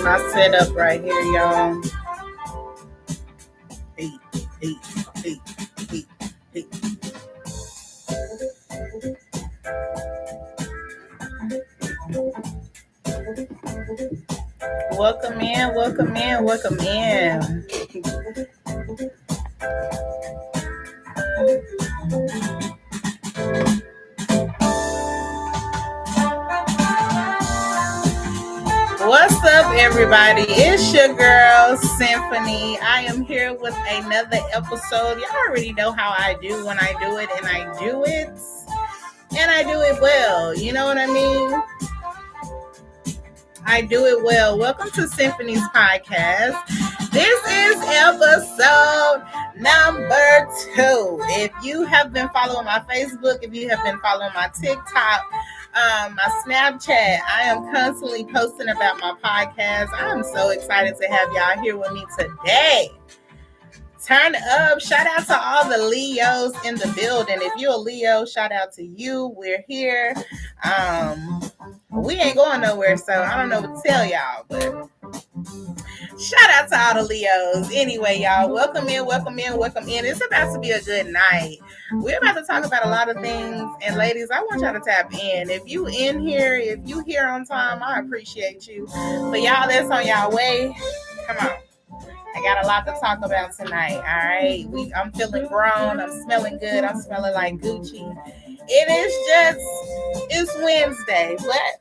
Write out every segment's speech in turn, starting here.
my setup right here, y'all. Hey. Welcome in. What's up, everybody? It's your girl, Symphony. I am here with another episode. Y'all already know how I do when I do it, and I do it well. You know what I mean? I do it well. Welcome to Symphony's podcast. This is episode number 2. If you have been following my Facebook, if you have been following my TikTok, my Snapchat, I am constantly posting about my podcast. I'm so excited to have y'all here with me today. Turn up. Shout out to all the Leos in the building. If you're a Leo, shout out to you. We're here. We ain't going nowhere, so I don't know what to tell y'all, but shout out to all the Leos. Anyway, y'all, welcome in. It's about to be a good night. We're about to talk about a lot of things, and ladies, I want y'all to tap in. If you in here, if you here on time, I appreciate you. For y'all that's on y'all way, come on. I got a lot to talk about tonight, all right? I'm feeling grown. I'm smelling good. I'm smelling like Gucci. It's Wednesday, but,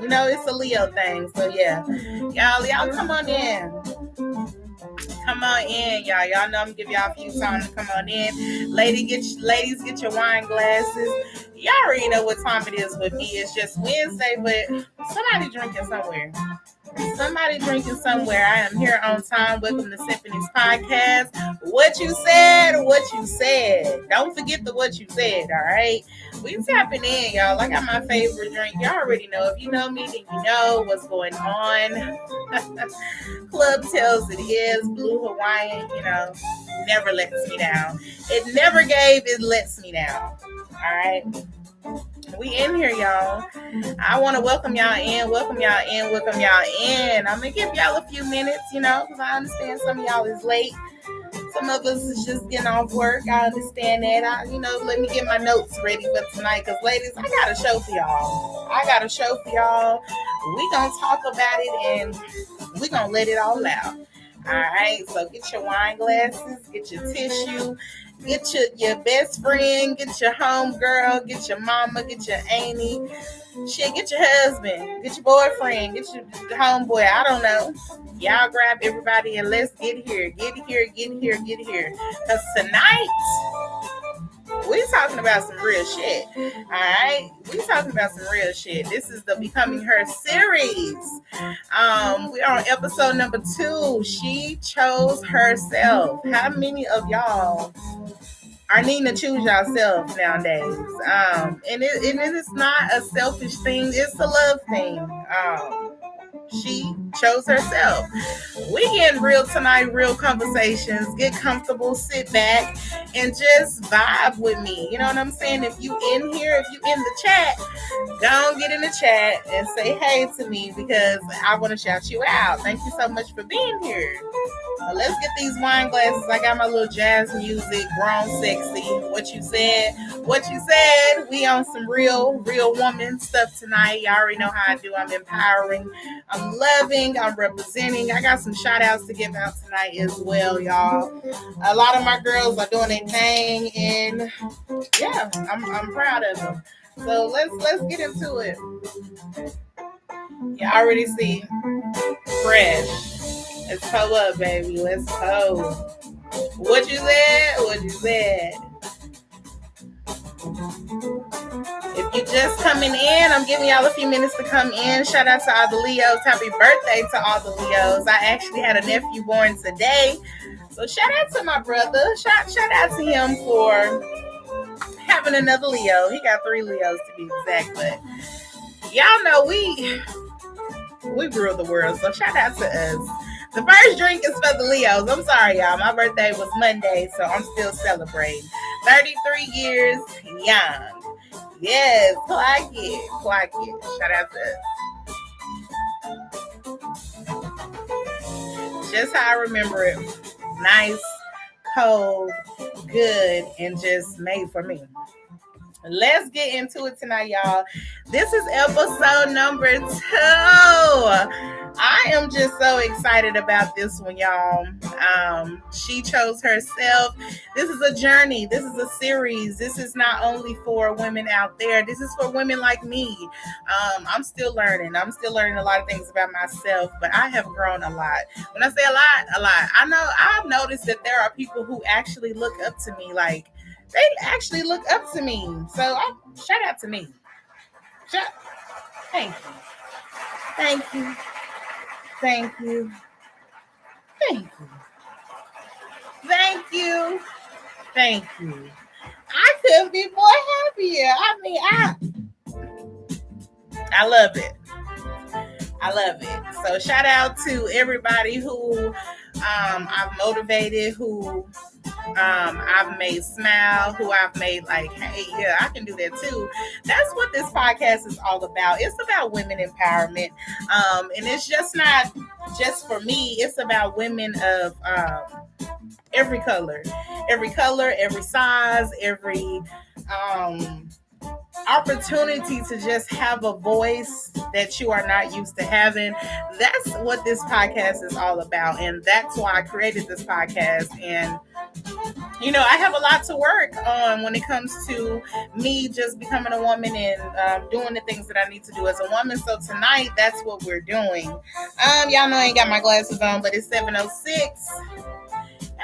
it's a Leo thing. So, yeah. Y'all come on in. Come on in, y'all. Y'all know I'm going to give y'all a few times to come on in. Ladies, get your wine glasses. Y'all already know what time it is with me. It's just Wednesday, but somebody drinking somewhere. I am here on time. Welcome to Symphony's podcast. What you said. Don't forget what you said, all right? We tapping in, y'all. I got my favorite drink. Y'all already know. If you know me, then you know what's going on. Club tells it is. Blue Hawaiian, never lets me down. It never gave, it lets me down. All right? We in here, y'all. I want to welcome y'all in. I'm going to give y'all a few minutes, because I understand some of y'all is late. Some of us is just getting off work. I understand that. Let me get my notes ready for tonight, because, ladies, I got a show for y'all. We going to talk about it, and we going to let it all out. All right? So get your wine glasses, get your tissue, get your best friend, get your home girl, get your mama, get your auntie, get your husband, get your boyfriend, get your homeboy. I don't know. Y'all grab everybody and let's get here. Because tonight, we're talking about some real shit. All right? We're talking about some real shit. This is the Becoming Her series. We're on episode number 2. She chose herself. How many of y'all are needing to choose yourself nowadays? And it is not a selfish thing. It's a love thing. She chose herself. We getting real tonight, real conversations. Get comfortable, sit back, and just vibe with me. You know what I'm saying? If you in here, if you in the chat, don't get in the chat and say hey to me, because I want to shout you out. Thank you so much for being here. Now let's get these wine glasses. I got my little jazz music, grown sexy. What you said. We on some real woman stuff tonight. Y'all already know how I do. I'm empowering. I'm loving. I'm representing. I got some shout outs to give out tonight as well, y'all. A lot of my girls are doing their thing, and yeah, I'm proud of them. So let's get into it. You already see fresh. Let's hoe up, baby. Let's hoe. What you said? If you just coming in, I'm giving y'all a few minutes to come in. Shout out to all the Leos. Happy birthday to all the Leos. I actually had a nephew born today. So shout out to my brother. Shout out to him for having another Leo. He got 3 Leos to be exact. But y'all know we rule the world. So shout out to us. The first drink is for the Leos. I'm sorry, y'all. My birthday was Monday, so I'm still celebrating. 33 years young. Yes, clock it. Shout out to us. just how I remember it. Nice, cold, good, and just made for me. Let's get into it tonight, y'all. This is episode number 2. I am just so excited about this one, y'all. She chose herself. This is a journey. This is a series. This is not only for women out there. This is for women like me. I'm still learning. I'm still learning a lot of things about myself, but I have grown a lot. When I say a lot. I've noticed that there are people who actually look up to me, like, they actually look up to me. So shout out to me. Thank you. Thank you. Thank you. Thank you. Thank you. Thank you. I couldn't be more happier. I love it. I love it. So shout out to everybody who I've motivated, who I've made smile, who I've made like, hey, yeah, I can do that too. That's what this podcast is all about. It's about women empowerment. And it's just not just for me. It's about women of every color, every size, every opportunity to just have a voice that you are not used to having. That's what this podcast is all about. And that's why I created this podcast. And I have a lot to work on when it comes to me just becoming a woman and doing the things that I need to do as a woman. So tonight, that's what we're doing. Y'all know I ain't got my glasses on, but it's 7:06.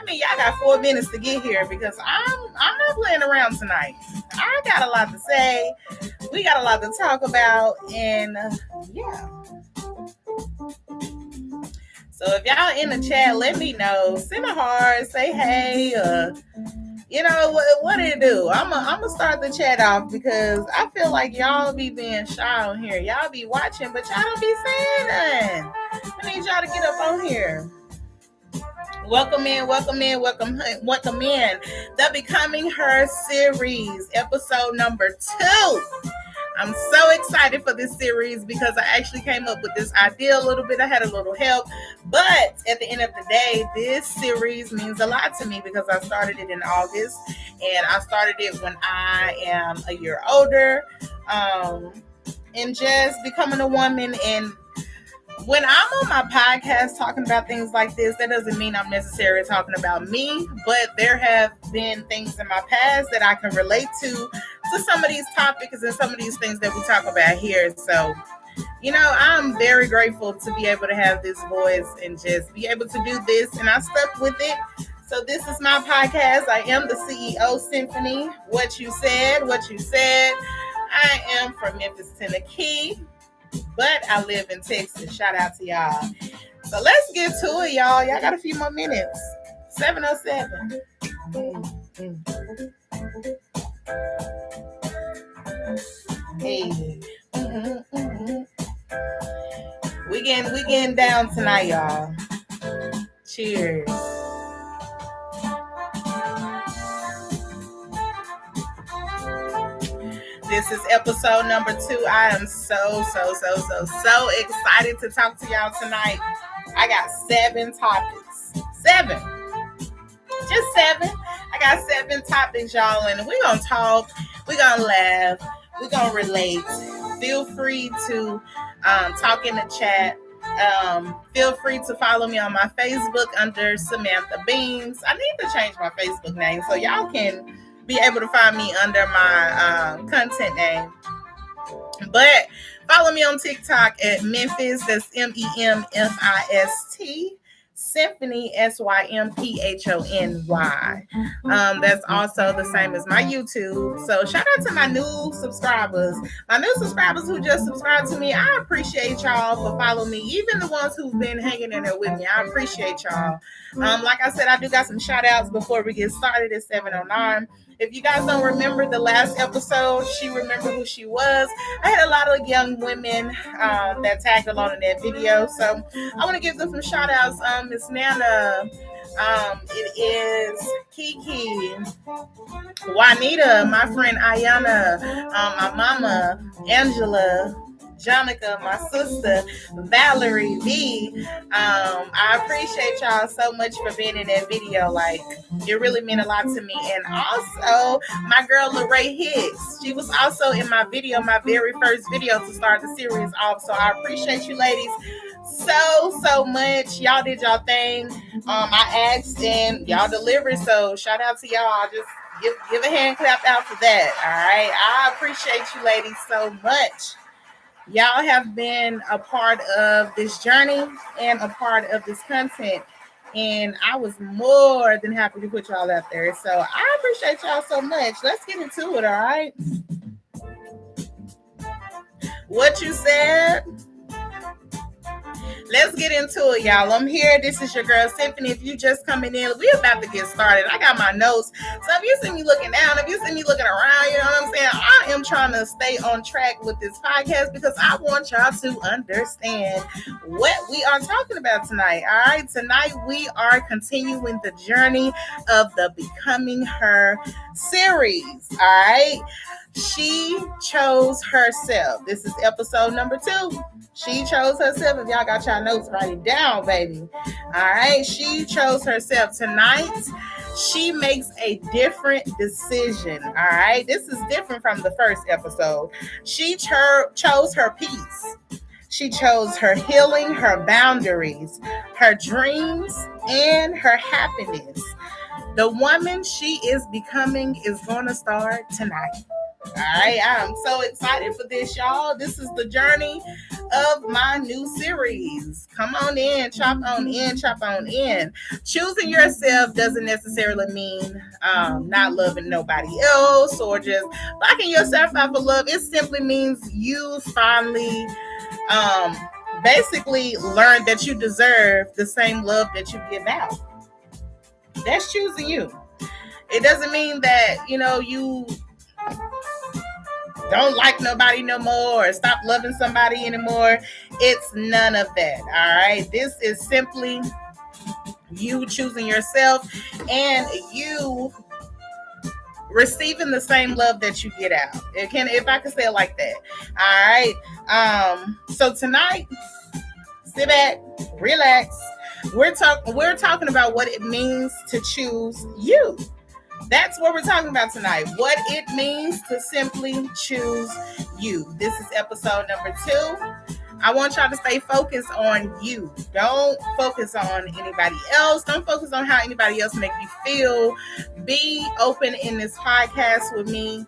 Y'all got 4 minutes to get here because I'm not playing around tonight. I got a lot to say. We got a lot to talk about, and yeah. So if y'all in the chat, let me know. Send a heart. Say hey. What it do? I'm gonna start the chat off because I feel like y'all be being shy on here. Y'all be watching, but y'all don't be saying nothing. I need y'all to get up on here. Welcome in. The Becoming Her series, episode number 2. I'm so excited for this series because I actually came up with this idea a little bit. I had a little help, but at the end of the day, this series means a lot to me because I started it in August, and I started it when I am a year older, and just becoming a woman. And when I'm on my podcast talking about things like this, that doesn't mean I'm necessarily talking about me, but there have been things in my past that I can relate to some of these topics and some of these things that we talk about here. So, I'm very grateful to be able to have this voice and just be able to do this, and I stuck with it. So this is my podcast. I am the CEO, Symphony. What you said. I am from Memphis, Tennessee, but I live in Texas. Shout out to y'all. So let's get to it, y'all. Y'all got a few more minutes. 7:07. Hey. We getting down tonight, y'all. Cheers. This is episode number 2. I am so excited to talk to y'all tonight. I got 7 topics. 7. Just 7. I got 7 topics, y'all, and we're going to talk. We're going to laugh. We're going to relate. Feel free to talk in the chat. Feel free to follow me on my Facebook under Samantha Beams. I need to change my Facebook name so y'all can be able to find me under my content name. But follow me on TikTok at Memphis. That's MEMFIST. Symphony, SYMPHONY. That's also the same as my YouTube. So shout out to my new subscribers. My new subscribers who just subscribed to me. I appreciate y'all for following me. Even the ones who've been hanging in there with me. I appreciate y'all. Like I said, I do got some shout outs before we get started at 7:09. If you guys don't remember the last episode, she remembered who she was. I had a lot of young women that tagged along in that video. So I want to give them some shout outs. Miss Nana, it is Kiki, Juanita, my friend Ayana, my mama, Angela, Jonica, my sister, Valerie V. I appreciate y'all so much for being in that video. Like, it really meant a lot to me. And also, my girl, Lorraine Hicks. She was also in my video, my very first video to start the series off. So I appreciate you ladies so much. Y'all did y'all thing. I asked and y'all delivered. So shout out to y'all. Just give a hand clap out for that. All right. I appreciate you ladies so much. Y'all have been a part of this journey and a part of this content. And I was more than happy to put y'all out there. So I appreciate y'all so much. Let's get into it, all right? What you said? Let's get into it, y'all. I'm here. This is your girl, Symphony. If you just coming in, we're about to get started. I got my notes. So if you see me looking down, if you see me looking around, you know what I'm saying? I am trying to stay on track with this podcast because I want y'all to understand what we are talking about tonight. All right. Tonight, we are continuing the journey of the Becoming Her series. All right. She chose herself. This is episode number 2. She chose herself. If y'all got y'all notes, write it down, baby. All right. She chose herself. Tonight, she makes a different decision. All right. This is different from the first episode. She chose her peace. She chose her healing, her boundaries, her dreams, and her happiness. The woman she is becoming is going to start tonight. All right, I'm so excited for this, y'all. This is the journey of my new series. Come on in, chop on in, chop on in. Choosing yourself doesn't necessarily mean not loving nobody else or just blocking yourself out for love. It simply means you finally basically learned that you deserve the same love that you give out. That's choosing you. It doesn't mean that, you don't like nobody no more or stop loving somebody anymore. It's none of that. All right. This is simply you choosing yourself and you receiving the same love that you get out. If I could say it like that. All right. So tonight, sit back, relax. We're talking about what it means to choose you. That's what we're talking about tonight. What it means to simply choose you. This is episode number 2. I want y'all to stay focused on you. Don't focus on anybody else. Don't focus on how anybody else make you feel. Be open in this podcast with me.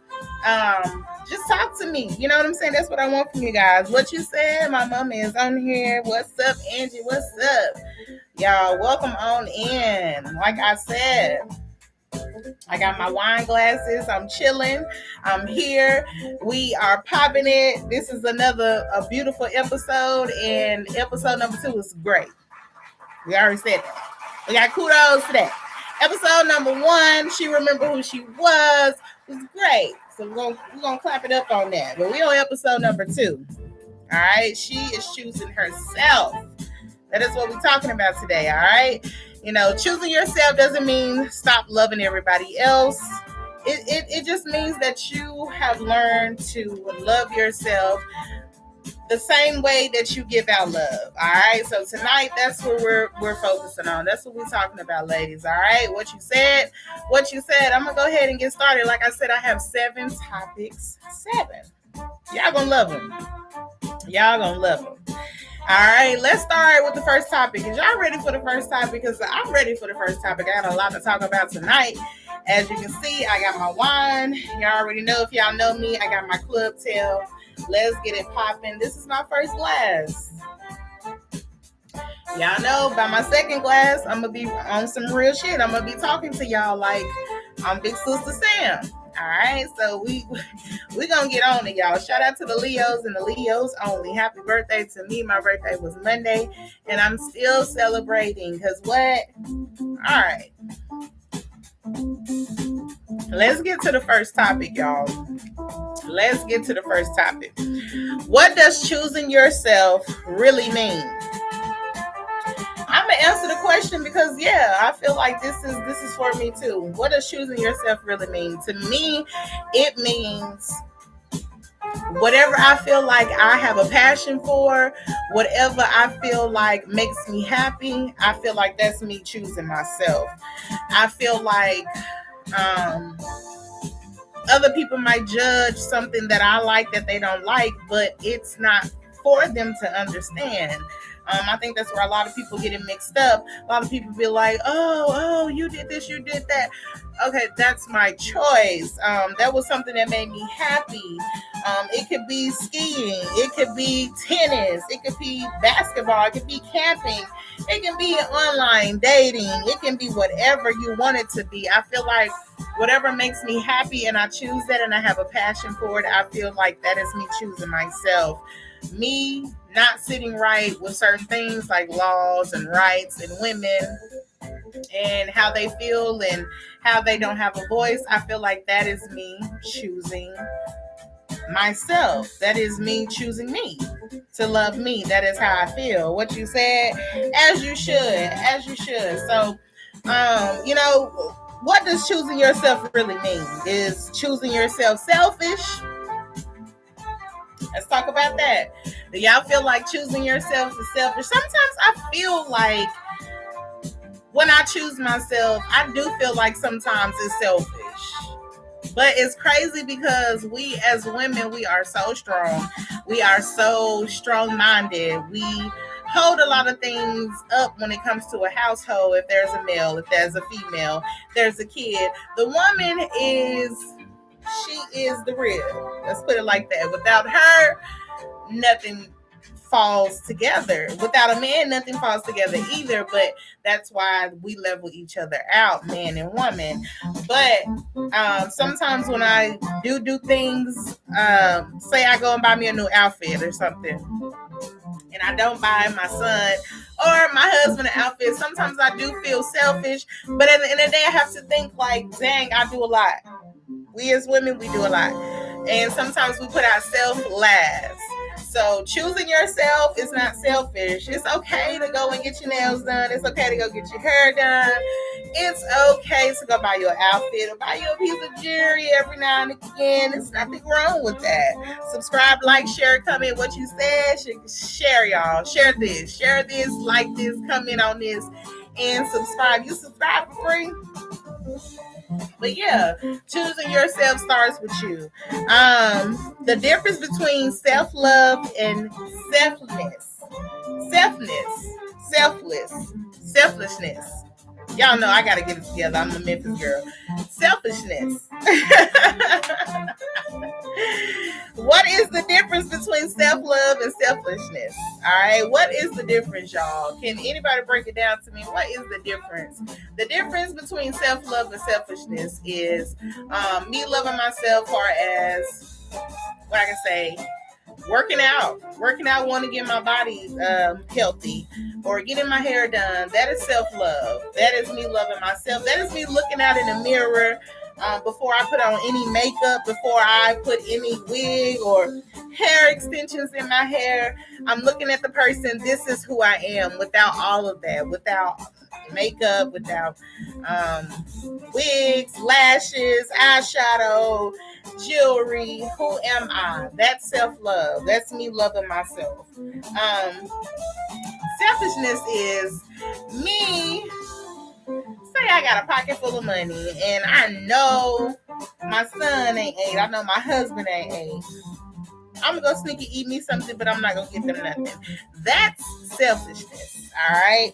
Just talk to me. You know what I'm saying? That's what I want from you guys. What you said? My mama is on here. What's up, Angie? What's up? Y'all, welcome on in. Like I said, I got my wine glasses. I'm chilling. I'm here. We are popping it. This is a beautiful episode, and episode number 2 is great. We already said that. We got kudos for that. Episode number 1, she remembered who she was great. So we're gonna clap it up on that. But we on episode number 2. All right. She is choosing herself. That is what we're talking about today. All right. Choosing yourself doesn't mean stop loving everybody else. It just means that you have learned to love yourself the same way that you give out love. All right. So tonight, that's what we're focusing on. That's what we're talking about, ladies. All right. What you said. I'm gonna go ahead and get started. Like I said, I have 7 topics. 7. Y'all gonna love them. All right, let's start with the first topic. Is y'all ready for the first topic? Because I'm ready for the first topic. I got a lot to talk about tonight. As you can see, I got my wine. Y'all already know, if y'all know me, I got my club tail. Let's get it popping. This is my first glass. Y'all know, by my second glass, I'm going to be on some real shit. I'm going to be talking to y'all like I'm Big Sister Sam. All right, so we gonna get on it, y'all. Shout out to the Leos and the Leos only. Happy birthday to me. My birthday was Monday, and I'm still celebrating. Because what? All right. Let's get to the first topic, y'all. Let's get to the first topic. What does choosing yourself really mean? I'm gonna answer the question because I feel like this is for me too. What does choosing yourself really mean? To me, it means Whatever I feel like I have a passion for, whatever I feel like makes me happy, I feel like that's me choosing myself. I feel like other people might judge something that I like that they don't like, but it's not for them to understand. I think that's where a lot of people get it mixed up. A lot of people be like, oh, you did this, you did that. Okay, that's my choice. That was something that made me happy. It could be skiing. It could be tennis. It could be basketball. It could be camping. It can be online dating. It can be whatever you want it to be. I feel like whatever makes me happy and I choose that and I have a passion for it, I feel like that is me choosing myself. Me not sitting right with certain things like laws and rights and women and how they feel and how they don't have a voice, I feel like that is me choosing myself. That is me choosing me to love me. That is how I feel. What you said, as you should. So, what does choosing yourself really mean? Is choosing yourself selfish? Let's talk about that. Do y'all feel like choosing yourself is selfish? Sometimes I feel like when I choose myself, I do feel like sometimes it's selfish. But it's crazy because we as women, we are so strong. We are so strong-minded. We hold a lot of things up when it comes to a household. If there's a male, if there's a female, there's a kid. The woman she is the real. Let's put it like that. Without her, nothing falls together. Without a man, nothing falls together either. But that's why we level each other out, man and woman. But sometimes when I do things, say I go and buy me a new outfit or something, and I don't buy my son or my husband an outfit, sometimes I do feel selfish. But at the end of the day, I have to think like, dang, I do a lot. We as women, we do a lot. And sometimes we put ourselves last. So choosing yourself is not selfish. It's okay to go and get your nails done. It's okay to go get your hair done. It's okay to go buy your outfit or buy you a piece of jewelry every now and again. There's nothing wrong with that. Subscribe, like, share, comment what you said. Share, y'all. Share this, like this, comment on this, and subscribe. You subscribe for free? But yeah, choosing yourself starts with you. The difference between self-love and selflessness. Y'all know I gotta get it together. I'm a Memphis girl. Selfishness. What is the difference between self-love and selfishness? All right, what is the difference, y'all? Can anybody break it down to me? What is the difference? The difference between self-love and selfishness is me loving myself, far as what I can say, working out, want to get my body healthy, or getting my hair done. That is self-love. That is me loving myself. That is me looking out in the mirror before I put on any makeup, before I put any wig or hair extensions in my hair. I'm looking at the person. This is who I am without all of that, without makeup, without wigs, lashes, eyeshadow, jewelry. Who am I? That's self-love. That's me loving myself. Selfishness is me. Say I got a pocket full of money and I know my son ain't ate. I know my husband ain't ate. I'm going to sneak and eat me something, but I'm not going to give them nothing. That's selfishness, all right?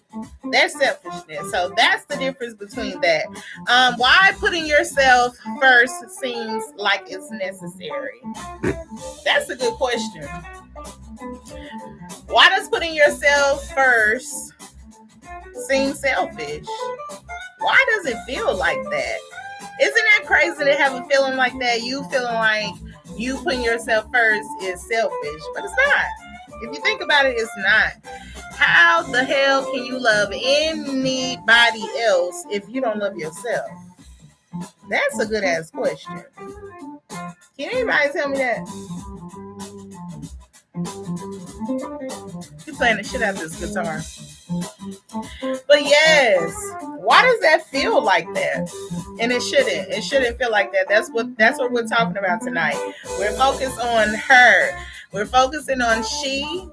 That's selfishness. So that's the difference between that. Why putting yourself first seems like it's necessary? That's a good question. Why does putting yourself first seem selfish? Why does it feel like that? Isn't that crazy to have a feeling like that? You feeling like you putting yourself first is selfish, but it's not. If you think about it, it's not. How the hell can you love anybody else if you don't love yourself? That's a good ass question. Can anybody tell me that? You playing the shit out of this guitar. But yes, Why does that feel like that? And it shouldn't. It shouldn't feel like that. That's what we're talking about tonight. We're focused on her. We're focusing on she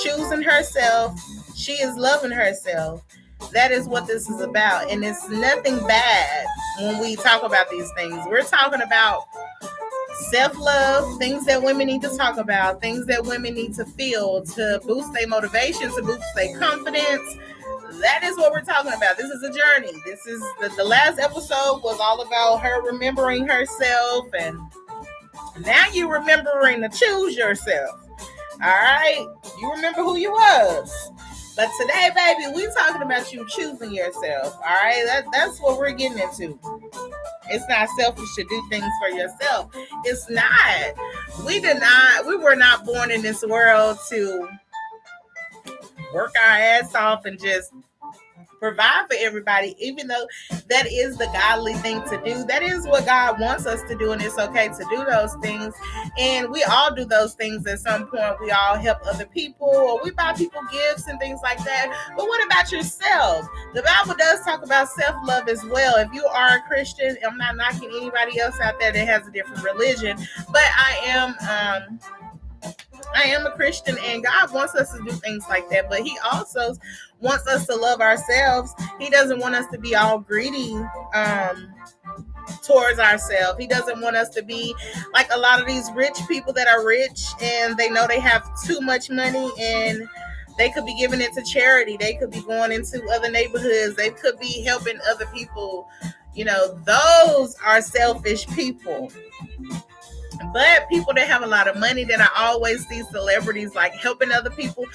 choosing herself. She is loving herself. That is what this is about. And it's nothing bad when we talk about these things. We're talking about self-love, things that women need to talk about, things that women need to feel to boost their motivation, to boost their confidence. That is what we're talking about. This is a journey. This is the last episode was all about her remembering herself, and now you're remembering to choose yourself. All right, you remember who you was. But today, baby, we talking about you choosing yourself. All right, that's what we're getting into. It's not selfish to do things for yourself. It's not. We were not born in this world to work our ass off and just provide for everybody, even though that is the godly thing to do. That is what God wants us to do, and it's okay to do those things. And we all do those things at some point. We all help other people, or we buy people gifts and things like that. But what about yourself? The Bible does talk about self-love as well. If you are a Christian, I'm not knocking anybody else out there that has a different religion, but I am a Christian, and God wants us to do things like that, but he also wants us to love ourselves. He doesn't want us to be all greedy towards ourselves. He doesn't want us to be like a lot of these rich people that are rich and they know they have too much money and they could be giving it to charity. They could be going into other neighborhoods. They could be helping other people. You know, those are selfish people. But people that have a lot of money, that I always see celebrities like helping other people,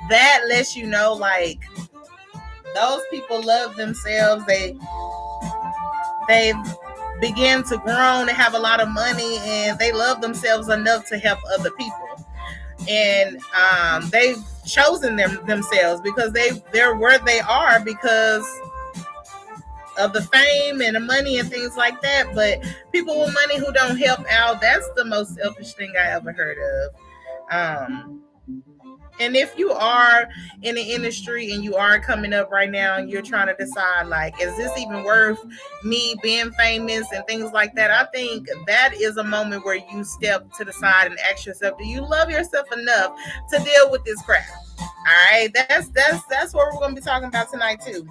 that lets you know like those people love themselves. They begin to grow and have a lot of money, and they love themselves enough to help other people. And they've chosen themselves because they're where they are because of the fame and the money and things like that. But people with money who don't help out, that's the most selfish thing I ever heard of. And if you are in the industry and you are coming up right now and you're trying to decide, like, is this even worth me being famous and things like that? I think that is a moment where you step to the side and ask yourself, do you love yourself enough to deal with this crap? All right, that's what we're going to be talking about tonight too.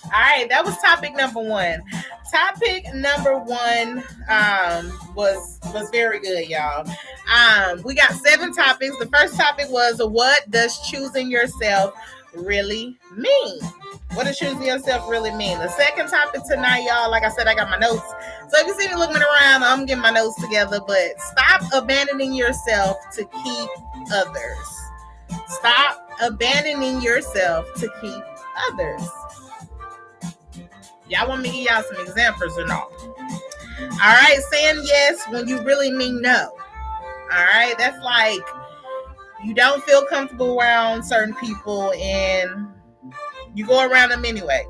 All right, that was topic number one. Topic number one was very good, y'all. We got 7 topics. The first topic was, what does choosing yourself really mean? What does choosing yourself really mean? The second topic tonight, y'all, like I said, I got my notes. So if you see me looking around, I'm getting my notes together. But stop abandoning yourself to keep others. Stop abandoning yourself to keep others. Y'all want me to give y'all some examples or not? All right, saying yes when you really mean no. All right, that's like you don't feel comfortable around certain people and you go around them anyway.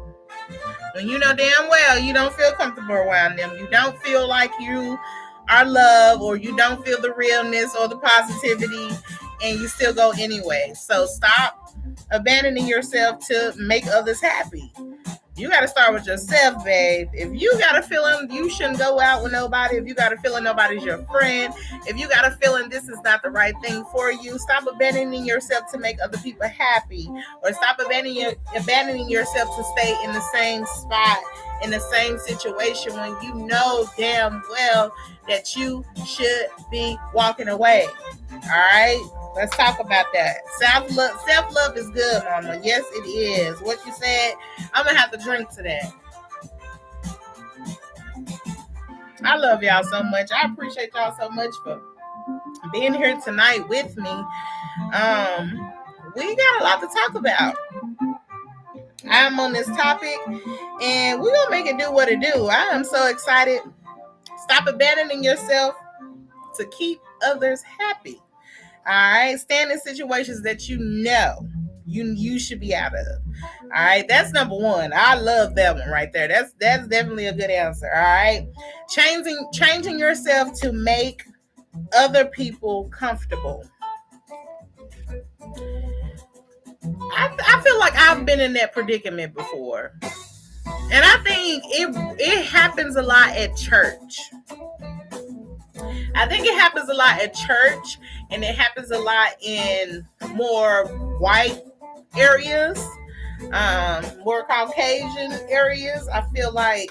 When you know damn well you don't feel comfortable around them, you don't feel like you are loved, or you don't feel the realness or the positivity, and you still go anyway. So stop abandoning yourself to make others happy. You got to start with yourself, babe. If you got a feeling you shouldn't go out with nobody, if you got a feeling nobody's your friend, if you got a feeling this is not the right thing for you, stop abandoning yourself to make other people happy, or stop abandoning yourself to stay in the same spot, in the same situation when you know damn well that you should be walking away. All right? Let's talk about that. Self-love is good, mama. Yes, it is. What you said, I'm going to have to drink to that. I love y'all so much. I appreciate y'all so much for being here tonight with me. We got a lot to talk about. I'm on this topic, and we're going to make it do what it do. I am so excited. Stop abandoning yourself to keep others happy. All right, stand in situations that you know you should be out of. All right, that's number one. I love that one right there. That's definitely a good answer. All right, changing yourself to make other people comfortable. I feel like I've been in that predicament before. And I think it happens a lot at church. I think it happens a lot at church, and it happens a lot in more white areas, more Caucasian areas. I feel like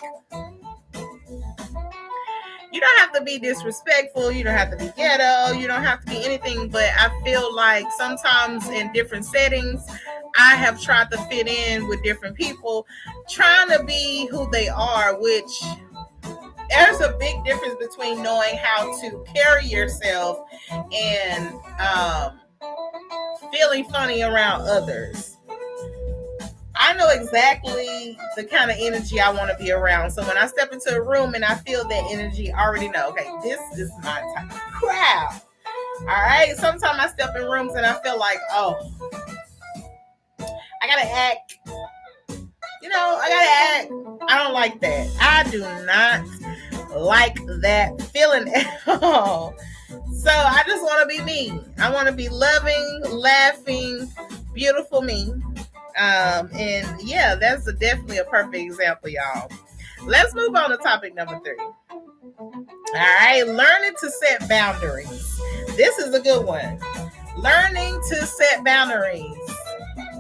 you don't have to be disrespectful. You don't have to be ghetto. You don't have to be anything. But I feel like sometimes in different settings, I have tried to fit in with different people, trying to be who they are, which there's a big difference between knowing how to carry yourself and feeling funny around others. I know exactly the kind of energy I want to be around. So when I step into a room and I feel that energy, I already know, okay, this is my type of crowd. All right. Sometimes I step in rooms and I feel like, oh, I got to act. I don't like that. I do not like that feeling at all. So I just want to be me. I want to be loving, laughing, beautiful me. And yeah, that's definitely a perfect example, y'all. Let's move on to topic number 3. All right, learning to set boundaries. This is a good one. Learning to set boundaries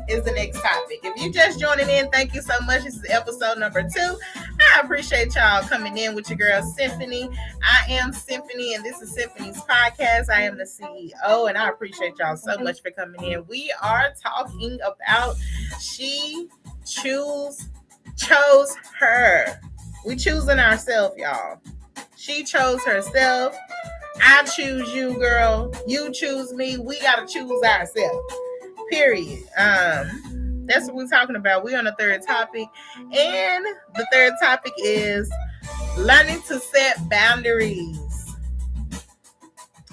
is the next topic. If you just joining in, thank you so much. This is episode number 2. I appreciate y'all coming in with your girl Symphony. I am Symphony, and this is Symphony's podcast. I am the CEO, and I appreciate y'all so much for coming in. We are talking about she chose her. We choosing ourselves, y'all. She chose herself. I choose you, girl. You choose me. We gotta choose ourselves. Period. That's what we're talking about. We're on the third topic, and the third topic is learning to set boundaries.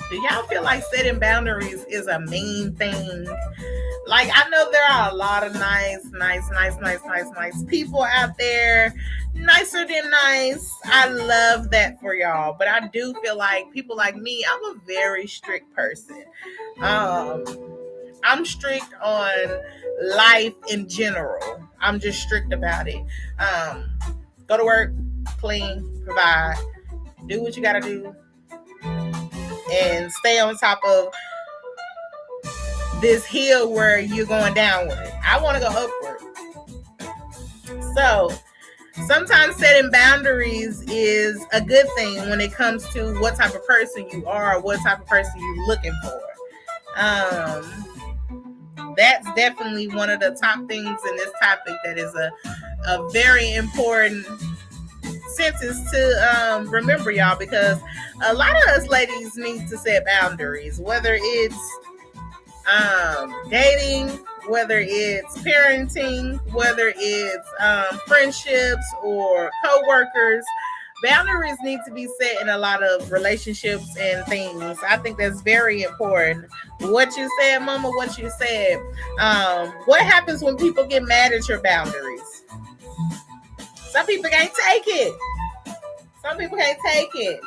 Do y'all feel like setting boundaries is a main thing? Like, I know there are a lot of nice people out there, nicer than nice. I love that for y'all, but I do feel like people like me, I'm a very strict person. I'm strict on life in general. I'm just strict about it. Go to work, clean, provide, do what you gotta do, and stay on top of this hill where you're going downward. I want to go upward. So sometimes setting boundaries is a good thing when it comes to what type of person you are, or what type of person you're looking for. That's definitely one of the top things in this topic that is a very important sentence to remember, y'all, because a lot of us ladies need to set boundaries, whether it's dating, whether it's parenting, whether it's friendships or co-workers. Boundaries need to be set in a lot of relationships and things. I think that's very important. What you said, Mama, what you said. What happens when people get mad at your boundaries? Some people can't take it. Some people can't take it.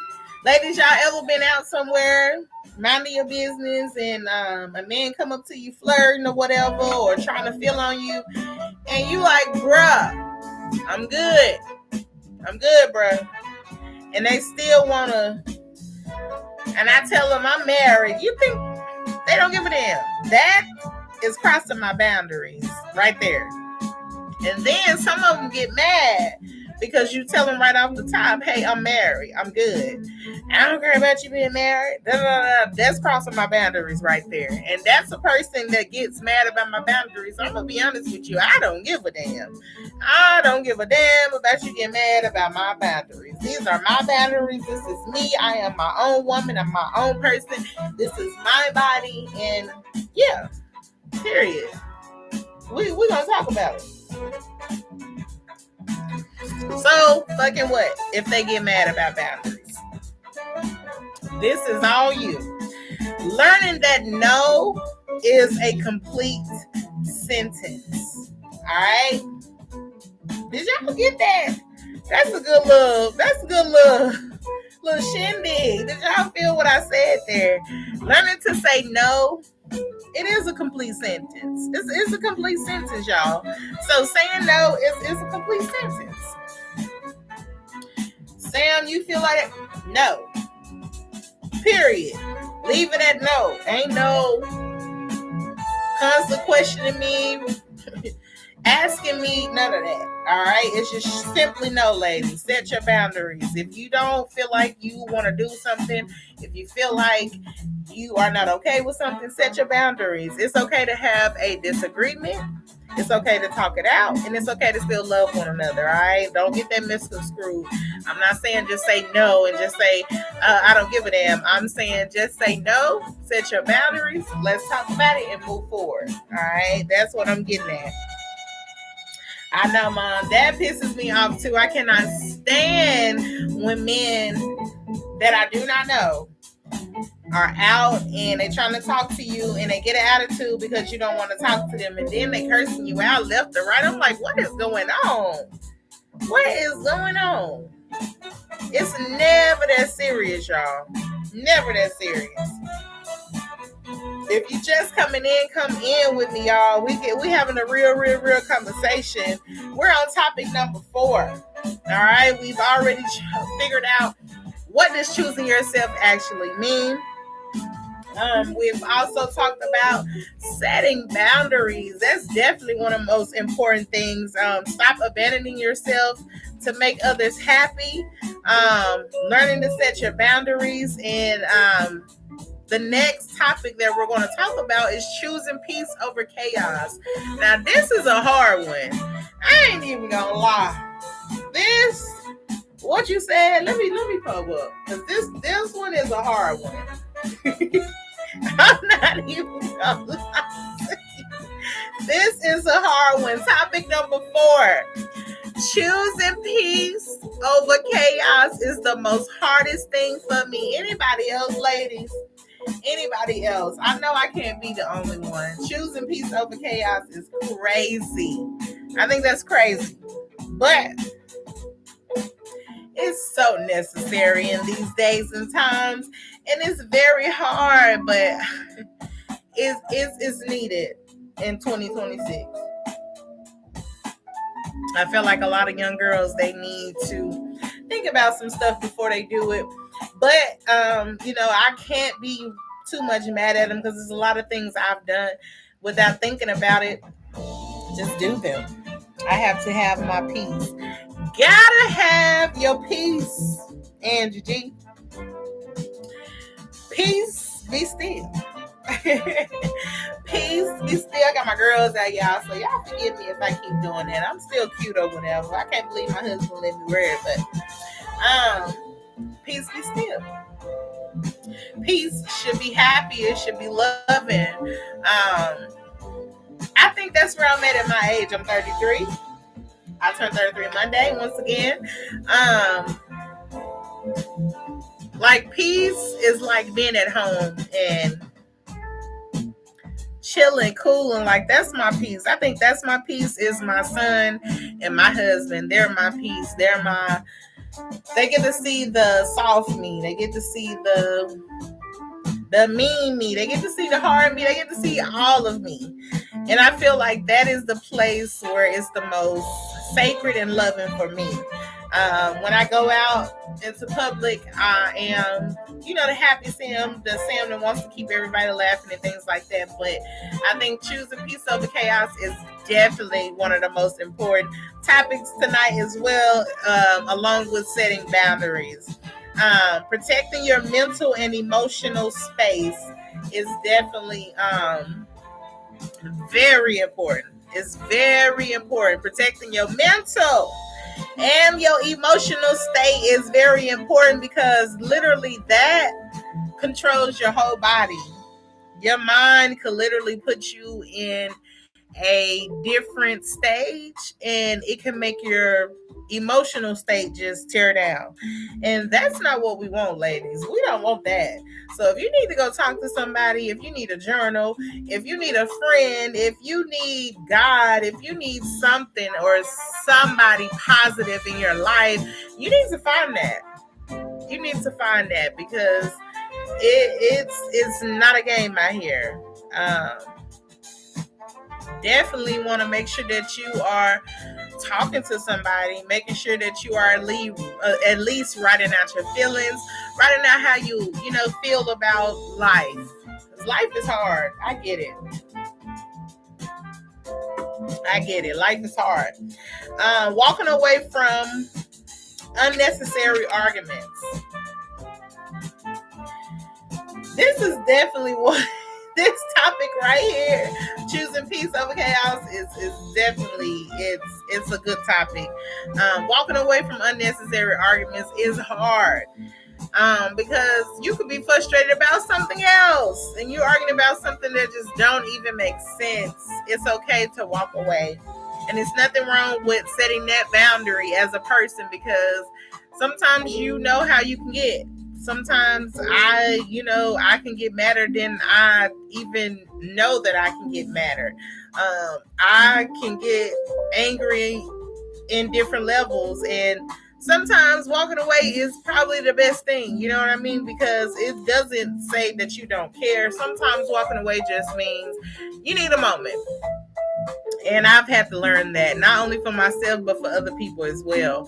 Ladies, y'all ever been out somewhere, minding your business, and a man come up to you flirting or whatever, or trying to feel on you, and you like, bruh, I'm good, bruh. And they still want to, and I tell them I'm married. You think they don't give a damn? That is crossing my boundaries right there. And then some of them get mad because you tell them right off the top, hey, I'm married. I'm good. I don't care about you being married. That's crossing my boundaries right there. And that's a person that gets mad about my boundaries. I'm going to be honest with you. I don't give a damn. I don't give a damn about you getting mad about my boundaries. These are my boundaries. This is me. I am my own woman. I'm my own person. This is my body. And yeah, period. We're going to talk about it. So, fucking what if they get mad about boundaries? This is all you. Learning that no is a complete sentence. All right? Did y'all get that? That's a good little little shindig. Did y'all feel what I said there? Learning to say no. It is a complete sentence. It's a complete sentence, y'all. So saying no is a complete sentence. Sam, you feel like it? No. Period. Leave it at no. Ain't no constant questioning me, asking me, none of that. All right, it's just simply no, ladies. Set your boundaries. If you don't feel like you want to do something, if you feel like you are not okay with something, set your boundaries. It's okay to have a disagreement. It's okay to talk it out, and it's okay to still love one another. All right, don't get that misconstrued. I'm not saying just say no and just say I don't give a damn. I'm saying just say no, set your boundaries. Let's talk about it and move forward. All right, that's what I'm getting at. I know, Mom, that pisses me off too. I cannot stand when men that I do not know are out and they trying to talk to you and they get an attitude because you don't want to talk to them, and then they cursing you out left or right. I'm like, what is going on? What is going on? It's never that serious, y'all. Never that serious. If you just come in with me, y'all. We having a real conversation. We're on topic number 4. All right, we've already figured out what does choosing yourself actually mean. We've also talked about setting boundaries. That's definitely one of the most important things. Stop abandoning yourself to make others happy. Learning to set your boundaries. And the next topic that we're going to talk about is choosing peace over chaos. Now, this is a hard one. I ain't even going to lie. This, what you said, let me pop up. Because this one is a hard one. I'm not even gonna lie. This is a hard one. Topic number 4. Choosing peace over chaos is the most hardest thing for me. Anybody else, ladies? Anybody else? I know I can't be the only one. Choosing peace over chaos is crazy. I think that's crazy. But it's so necessary in these days and times. And it's very hard, but it's needed in 2026. I feel like a lot of young girls, they need to think about some stuff before they do it. But, I can't be too much mad at them because there's a lot of things I've done without thinking about it. Just do them. I have to have my peace. Gotta have your peace, Angie G. Peace, be still. Peace, be still. I got my girls out, y'all, so y'all forgive me if I keep doing that. I'm still cute or whatever. I can't believe my husband let me wear it, but peace, be still. Peace should be happy. It should be loving. I think that's where I'm at my age. I'm 33. I turned 33 Monday once again. Like peace is like being at home and chilling, cooling. Like that's my peace. I think that's my peace is my son and my husband. They're my peace. They get to see the soft me. They get to see the mean me. They get to see the hard me. They get to see all of me. And I feel like that is the place where it's the most sacred and loving for me. When I go out into public, I am, the happy Sam, the Sam that wants to keep everybody laughing and things like that. But I think choosing peace over chaos is definitely one of the most important topics tonight as well, along with setting boundaries. Protecting your mental and emotional space is definitely very important. It's very important. Protecting your mental and your emotional state is very important because literally that controls your whole body. Your mind could literally put you in a different stage and it can make your emotional state just tear down. And that's not what we want, ladies. We don't want that. So if you need to go talk to somebody, if you need a journal, if you need a friend, if you need God, if you need something or somebody positive in your life, you need to find that. You need to find that, because it's not a game out here. Definitely want to make sure that you are talking to somebody, making sure that you are at least writing out your feelings, writing out how you feel about life. Life is hard. I get it. Life is hard. Walking away from unnecessary arguments. This is definitely what this topic right here, choosing peace over chaos, is definitely it's a good topic. Walking away from unnecessary arguments is hard. Because you could be frustrated about something else and you're arguing about something that just don't even make sense. It's okay to walk away. And it's nothing wrong with setting that boundary as a person, because sometimes you know how you can get. Sometimes I can get madder than I even know that I can get madder. I can get angry in different levels, and sometimes walking away is probably the best thing, you know what I mean? Because it doesn't say that you don't care. Sometimes walking away just means you need a moment. And I've had to learn that, not only for myself, but for other people as well.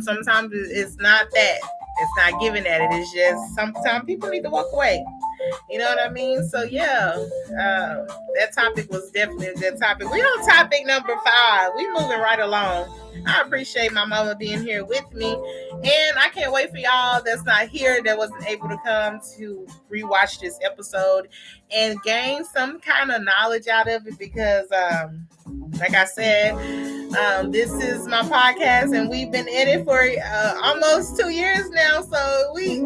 Sometimes it's not that. It's not giving that. It is just sometimes people need to walk away. You know what I mean? So yeah, that topic was definitely a good topic. We on topic number 5. We moving right along. I appreciate my mama being here with me, and I can't wait for y'all that's not here, that wasn't able to come, to rewatch this episode and gain some kind of knowledge out of it, because like I said, this is my podcast, and we've been in it for almost 2 years now, so we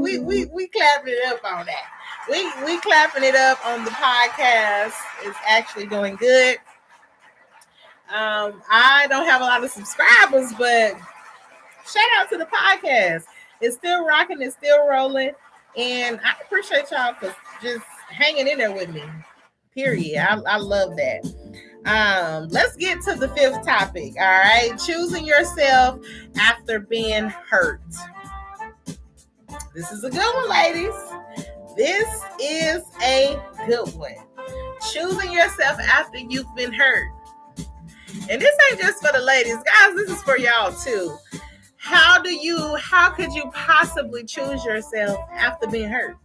clapping it up on that. We clapping it up on the podcast. It's actually doing good. I don't have a lot of subscribers, but shout out to the podcast. It's still rocking. It's still rolling. And I appreciate y'all for just hanging in there with me. Period. I love that. Let's get to the 5th topic. All right. Choosing yourself after being hurt. This is a good one, ladies. This is a good one. Choosing yourself after you've been hurt. And this ain't just for the ladies. Guys, this is for y'all too. How could you possibly choose yourself after being hurt?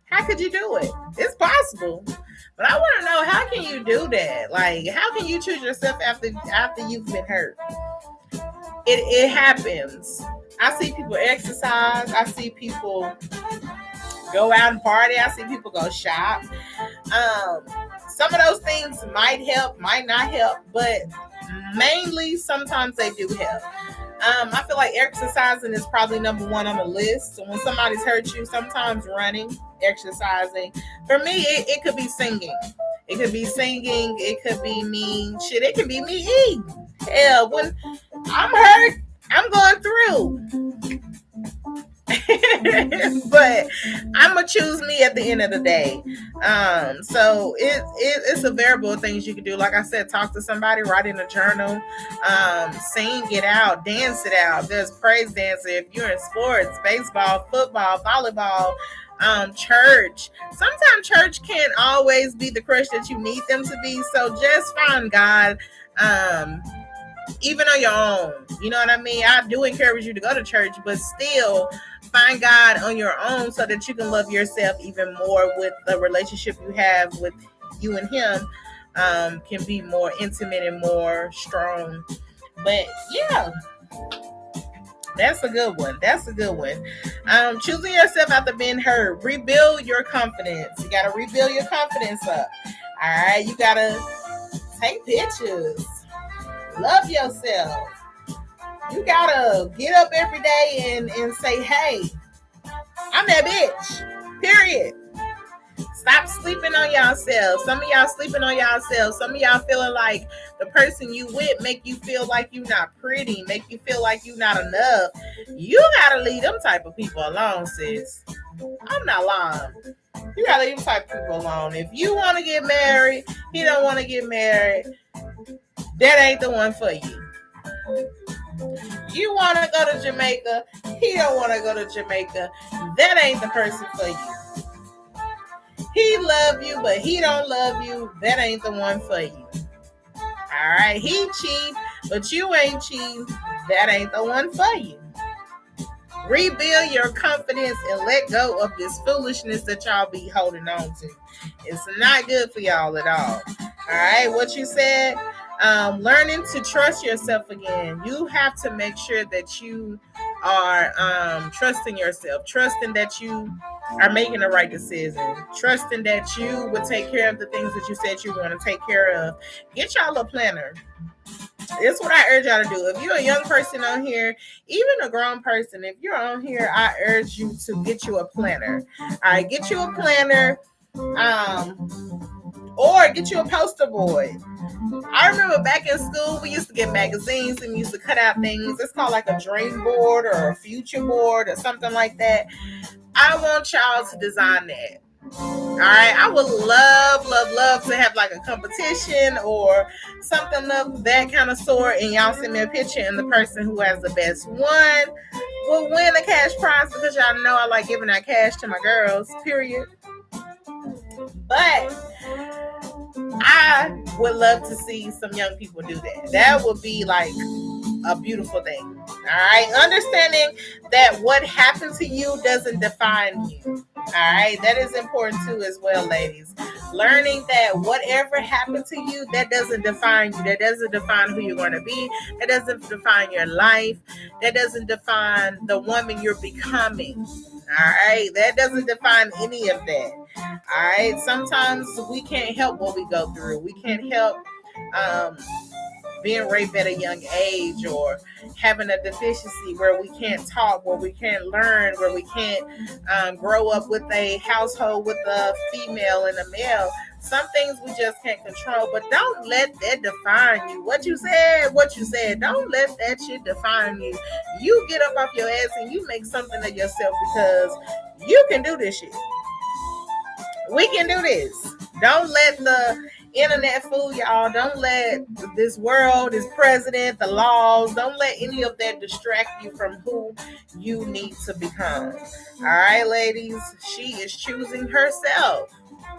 How could you do it? It's possible. But I want to know, how can you do that? Like, how can you choose yourself after you've been hurt? It happens. I see people exercise. I see people go out and party. I see people go shop. Some of those things might help, might not help, but mainly sometimes they do help. I feel like exercising is probably number 1 on the list. So when somebody's hurt you, sometimes running, exercising. For me, it could be singing. It could be singing. It could be me. It could be me eating. Hell, when I'm hurt, I'm going through. But I'm gonna choose me at the end of the day. So it's a variable of things you can do. Like I said, talk to somebody, write in a journal, sing it out, dance it out. There's praise dancing if you're in sports, baseball, football, volleyball, church. Sometimes church can't always be the crush that you need them to be. So just find God. Even on your own, you know what I mean? I do encourage you to go to church, but still find God on your own so that you can love yourself even more. With the relationship you have with you and him can be more intimate and more strong. But yeah, that's a good one. Choosing yourself after being hurt. Rebuild your confidence. You got to rebuild your confidence up. All right, you got to take pictures. Love yourself. You gotta get up every day and say, hey, I'm that bitch. Period. Stop sleeping on yourself. Some of y'all sleeping on yourself. Some of y'all feeling like the person you with make you feel like you're not pretty, make you feel like you're not enough. You gotta leave them type of people alone, sis. I'm not lying. You gotta leave them type of people alone. If you want to get married, he don't want to get married, that ain't the one for you. You want to go to Jamaica, he don't want to go to Jamaica. That ain't the person for you. He love you, but he don't love you. That ain't the one for you. All right, he cheap, but you ain't cheap. That ain't the one for you. Rebuild your confidence and let go of this foolishness that y'all be holding on to. It's not good for y'all at all. All right, what you said, learning to trust yourself again. You have to make sure that you are trusting yourself, trusting that you are making the right decision, trusting that you would take care of the things that you said you want to take care of. Get y'all a planner. This is what I urge y'all to do. If you're a young person on here, even a grown person, if you're on here, I urge you to get you a planner. All right, get you a planner, or get you a poster board. I remember back in school, we used to get magazines and we used to cut out things. It's called like a dream board or a future board or something like that. I want y'all to design that. All right, I would love to have like a competition or something of that kind of sort, and y'all send me a picture, and the person who has the best one will win a cash prize, because y'all know I like giving out cash to my girls, period. But I would love to see some young people do that. That would be like a beautiful thing. All right, understanding that what happened to you doesn't define you. All right, that is important too as well, ladies. Learning that whatever happened to you, that doesn't define you. That doesn't define who you're going to be. That doesn't define your life. That doesn't define the woman you're becoming. All right, that doesn't define any of that. All right, sometimes we can't help what we go through. We can't help being raped at a young age, or having a deficiency where we can't talk, where we can't learn, where we can't grow up with a household with a female and a male. Some things we just can't control, but don't let that define you. What you said. Don't let that shit define you. You get up off your ass and you make something of yourself, because you can do this shit. We can do this. Don't let the internet fool y'all. Don't let this world, this president, the laws, don't let any of that distract you from who you need to become. All right, ladies, she is choosing herself.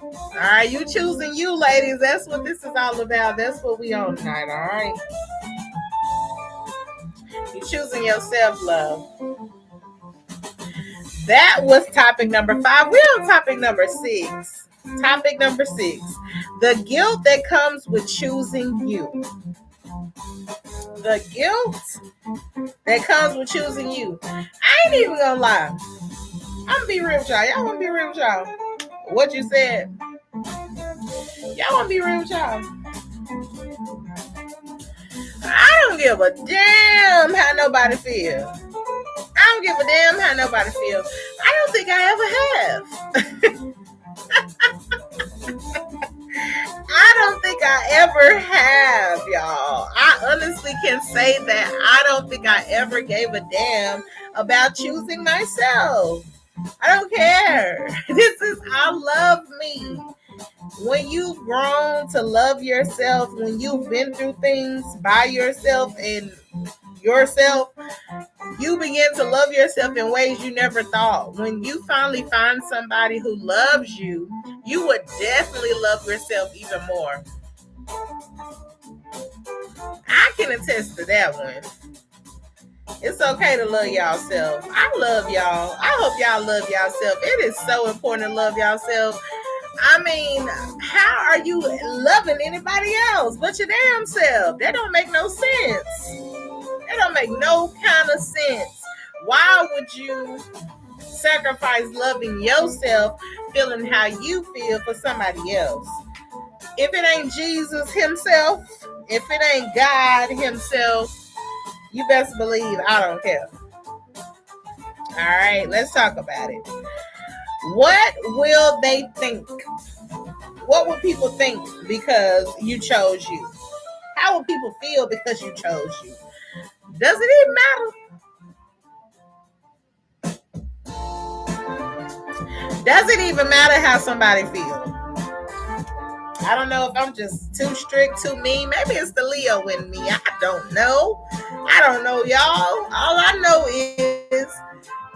All right, you choosing you, ladies. That's what this is all about. That's what we on tonight. All right, you choosing yourself, love. That was topic number 5. We're on topic number 6. Topic number 6. The guilt that comes with choosing you. The guilt that comes with choosing you. I ain't even gonna lie. I'm gonna be real with y'all. Y'all wanna be real with y'all? What you said? Y'all wanna be real with y'all? I don't give a damn how nobody feel. I don't give a damn how nobody feels. I don't think I ever have. I don't think I ever have, y'all. I honestly can say that I don't think I ever gave a damn about choosing myself. I don't care. This is, I love me. When you've grown to love yourself, when you've been through things by yourself and yourself, you begin to love yourself in ways you never thought. When you finally find somebody who loves you, you would definitely love yourself even more. I can attest to that one. It's okay to love yourself. I love y'all. I hope y'all love yourself. It is so important to love yourself. I mean, how are you loving anybody else but your damn self? That don't make no sense. That don't make no kind of sense. Why would you sacrifice loving yourself, feeling how you feel, for somebody else? If it ain't Jesus himself, if it ain't God himself, you best believe I don't care. All right, let's talk about it. What will they think? What will people think because you chose you? How will people feel because you chose you? Does it even matter? Does it even matter how somebody feels? I don't know if I'm just too strict, too mean. Maybe it's the Leo in me. I don't know. I don't know, y'all. All I know is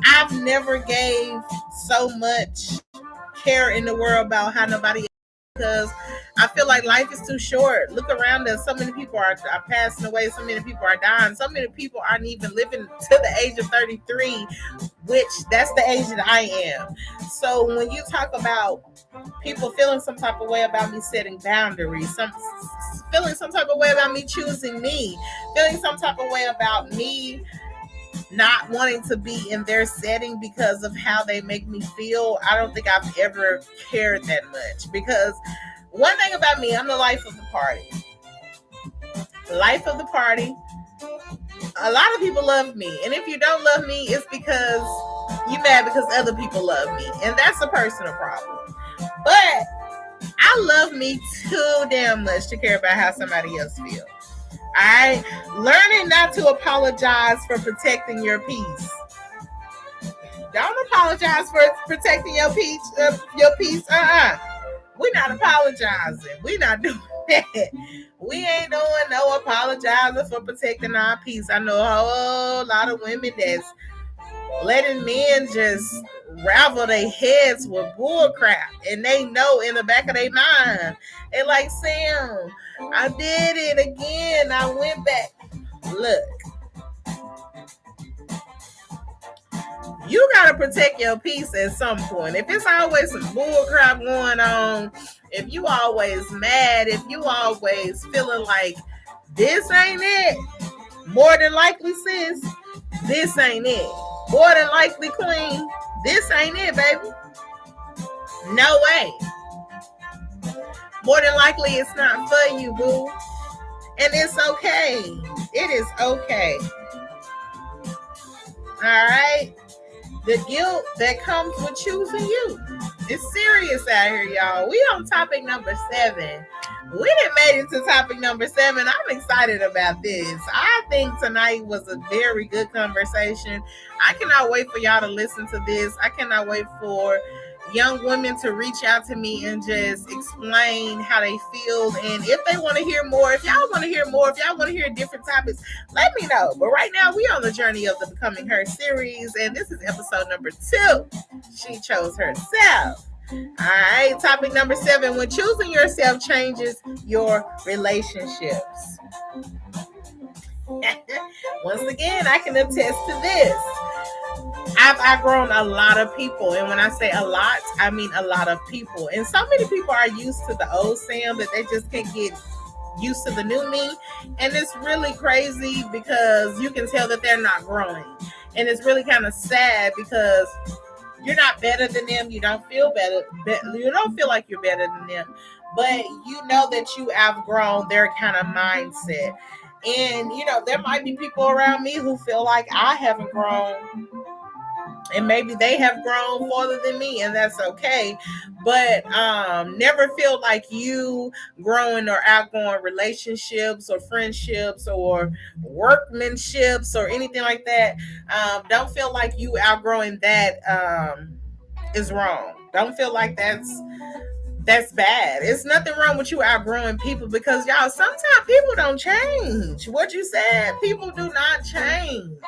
I've never gave so much care in the world about how nobody, because I feel like life is too short. Look around us. So many people are passing away. So many people are dying. So many people aren't even living to the age of 33, which that's the age that I am. So when you talk about people feeling some type of way about me setting boundaries, feeling some type of way about me choosing me, feeling some type of way about me not wanting to be in their setting because of how they make me feel, I don't think I've ever cared that much. Because one thing about me, I'm the life of the party. Life of the party. A lot of people love me. And if you don't love me, it's because you mad because other people love me. And that's a personal problem. But I love me too damn much to care about how somebody else feels. Alright, learning not to apologize for protecting your peace. Don't apologize for protecting your peace. We're not apologizing. We're not doing that. We ain't doing no apologizing for protecting our peace. I know a whole lot of women that's letting men just ravel their heads with bull crap, and they know in the back of their mind, they like, Sam, I did it again. I went back. Look, you gotta protect your peace at some point. If it's always some bull crap going on, if you always mad, if you always feeling like this ain't it, more than likely, sis, this ain't it. More than likely, queen, this ain't it, baby. No way. More than likely, it's not for you, boo. And it's okay. It is okay. All right? The guilt that comes with choosing you. It's serious out here, y'all. We on topic number 7. We done made it to topic number 7. I'm excited about this. I think tonight was a very good conversation. I cannot wait for y'all to listen to this. I cannot wait for young women to reach out to me and just explain how they feel. And if they want to hear more, if y'all want to hear more, if y'all want to hear different topics, let me know. But right now, we on the journey of the Becoming Her series. And this is episode number 2. She chose herself. All right, topic number 7, when choosing yourself changes your relationships. Once again, I can attest to this. I've outgrown a lot of people, and when I say a lot, I mean a lot of people. And so many people are used to the old Sam that they just can't get used to the new me. And it's really crazy because you can tell that they're not growing. And it's really kind of sad because you're not better than them. You don't feel better. You don't feel like you're better than them. But you know that you outgrown their kind of mindset. And, you know, there might be people around me who feel like I haven't grown. And maybe they have grown farther than me, and that's okay. But never feel like you growing or outgrowing relationships or friendships or workmanships or anything like that. Don't feel like you outgrowing that is wrong. Don't feel like that's bad. It's nothing wrong with you outgrowing people, because y'all, sometimes people don't change. What you said, people do not change.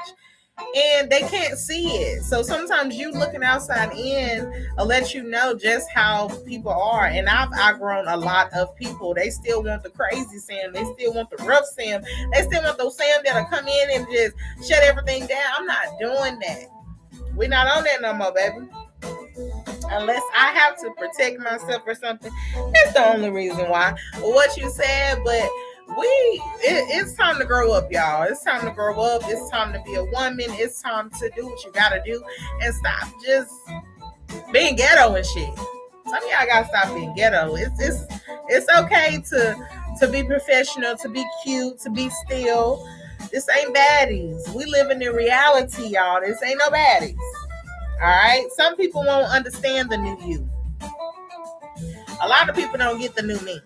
And they can't see it. So sometimes you looking outside in will let you know just how people are. And I've outgrown a lot of people. They still want the crazy Sam. They still want the rough Sam. They still want those Sam that'll come in and just shut everything down. I'm not doing that. We're not on that no more, baby. Unless I have to protect myself or something. That's the only reason why. What you said, but it's time to grow up, y'all. It's time to grow up. It's time to be a woman. It's time to do what you gotta do and stop just being ghetto and shit. Some of y'all gotta stop being ghetto. It's okay to be professional, to be cute, to be still. This ain't baddies. We living in reality, y'all. This ain't no baddies. All right. Some people won't understand the new you. A lot of people don't get the new me.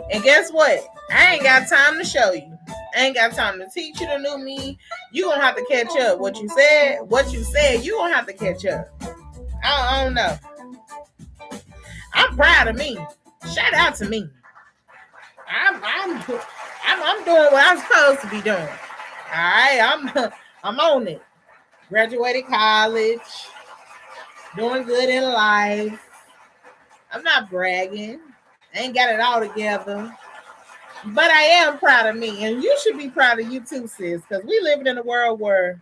And guess what? I ain't got time to show you. I ain't got time to teach you the new me. You gonna have to catch up. What you said, you gonna have to catch up. I don't know. proud of me. Shout out to me. I'm doing what I'm supposed to be doing. All right, I'm on it. Graduated college, doing good in life. I'm not bragging. I ain't got it all together. But I am proud of me. And you should be proud of you too, sis. Because we live in a world where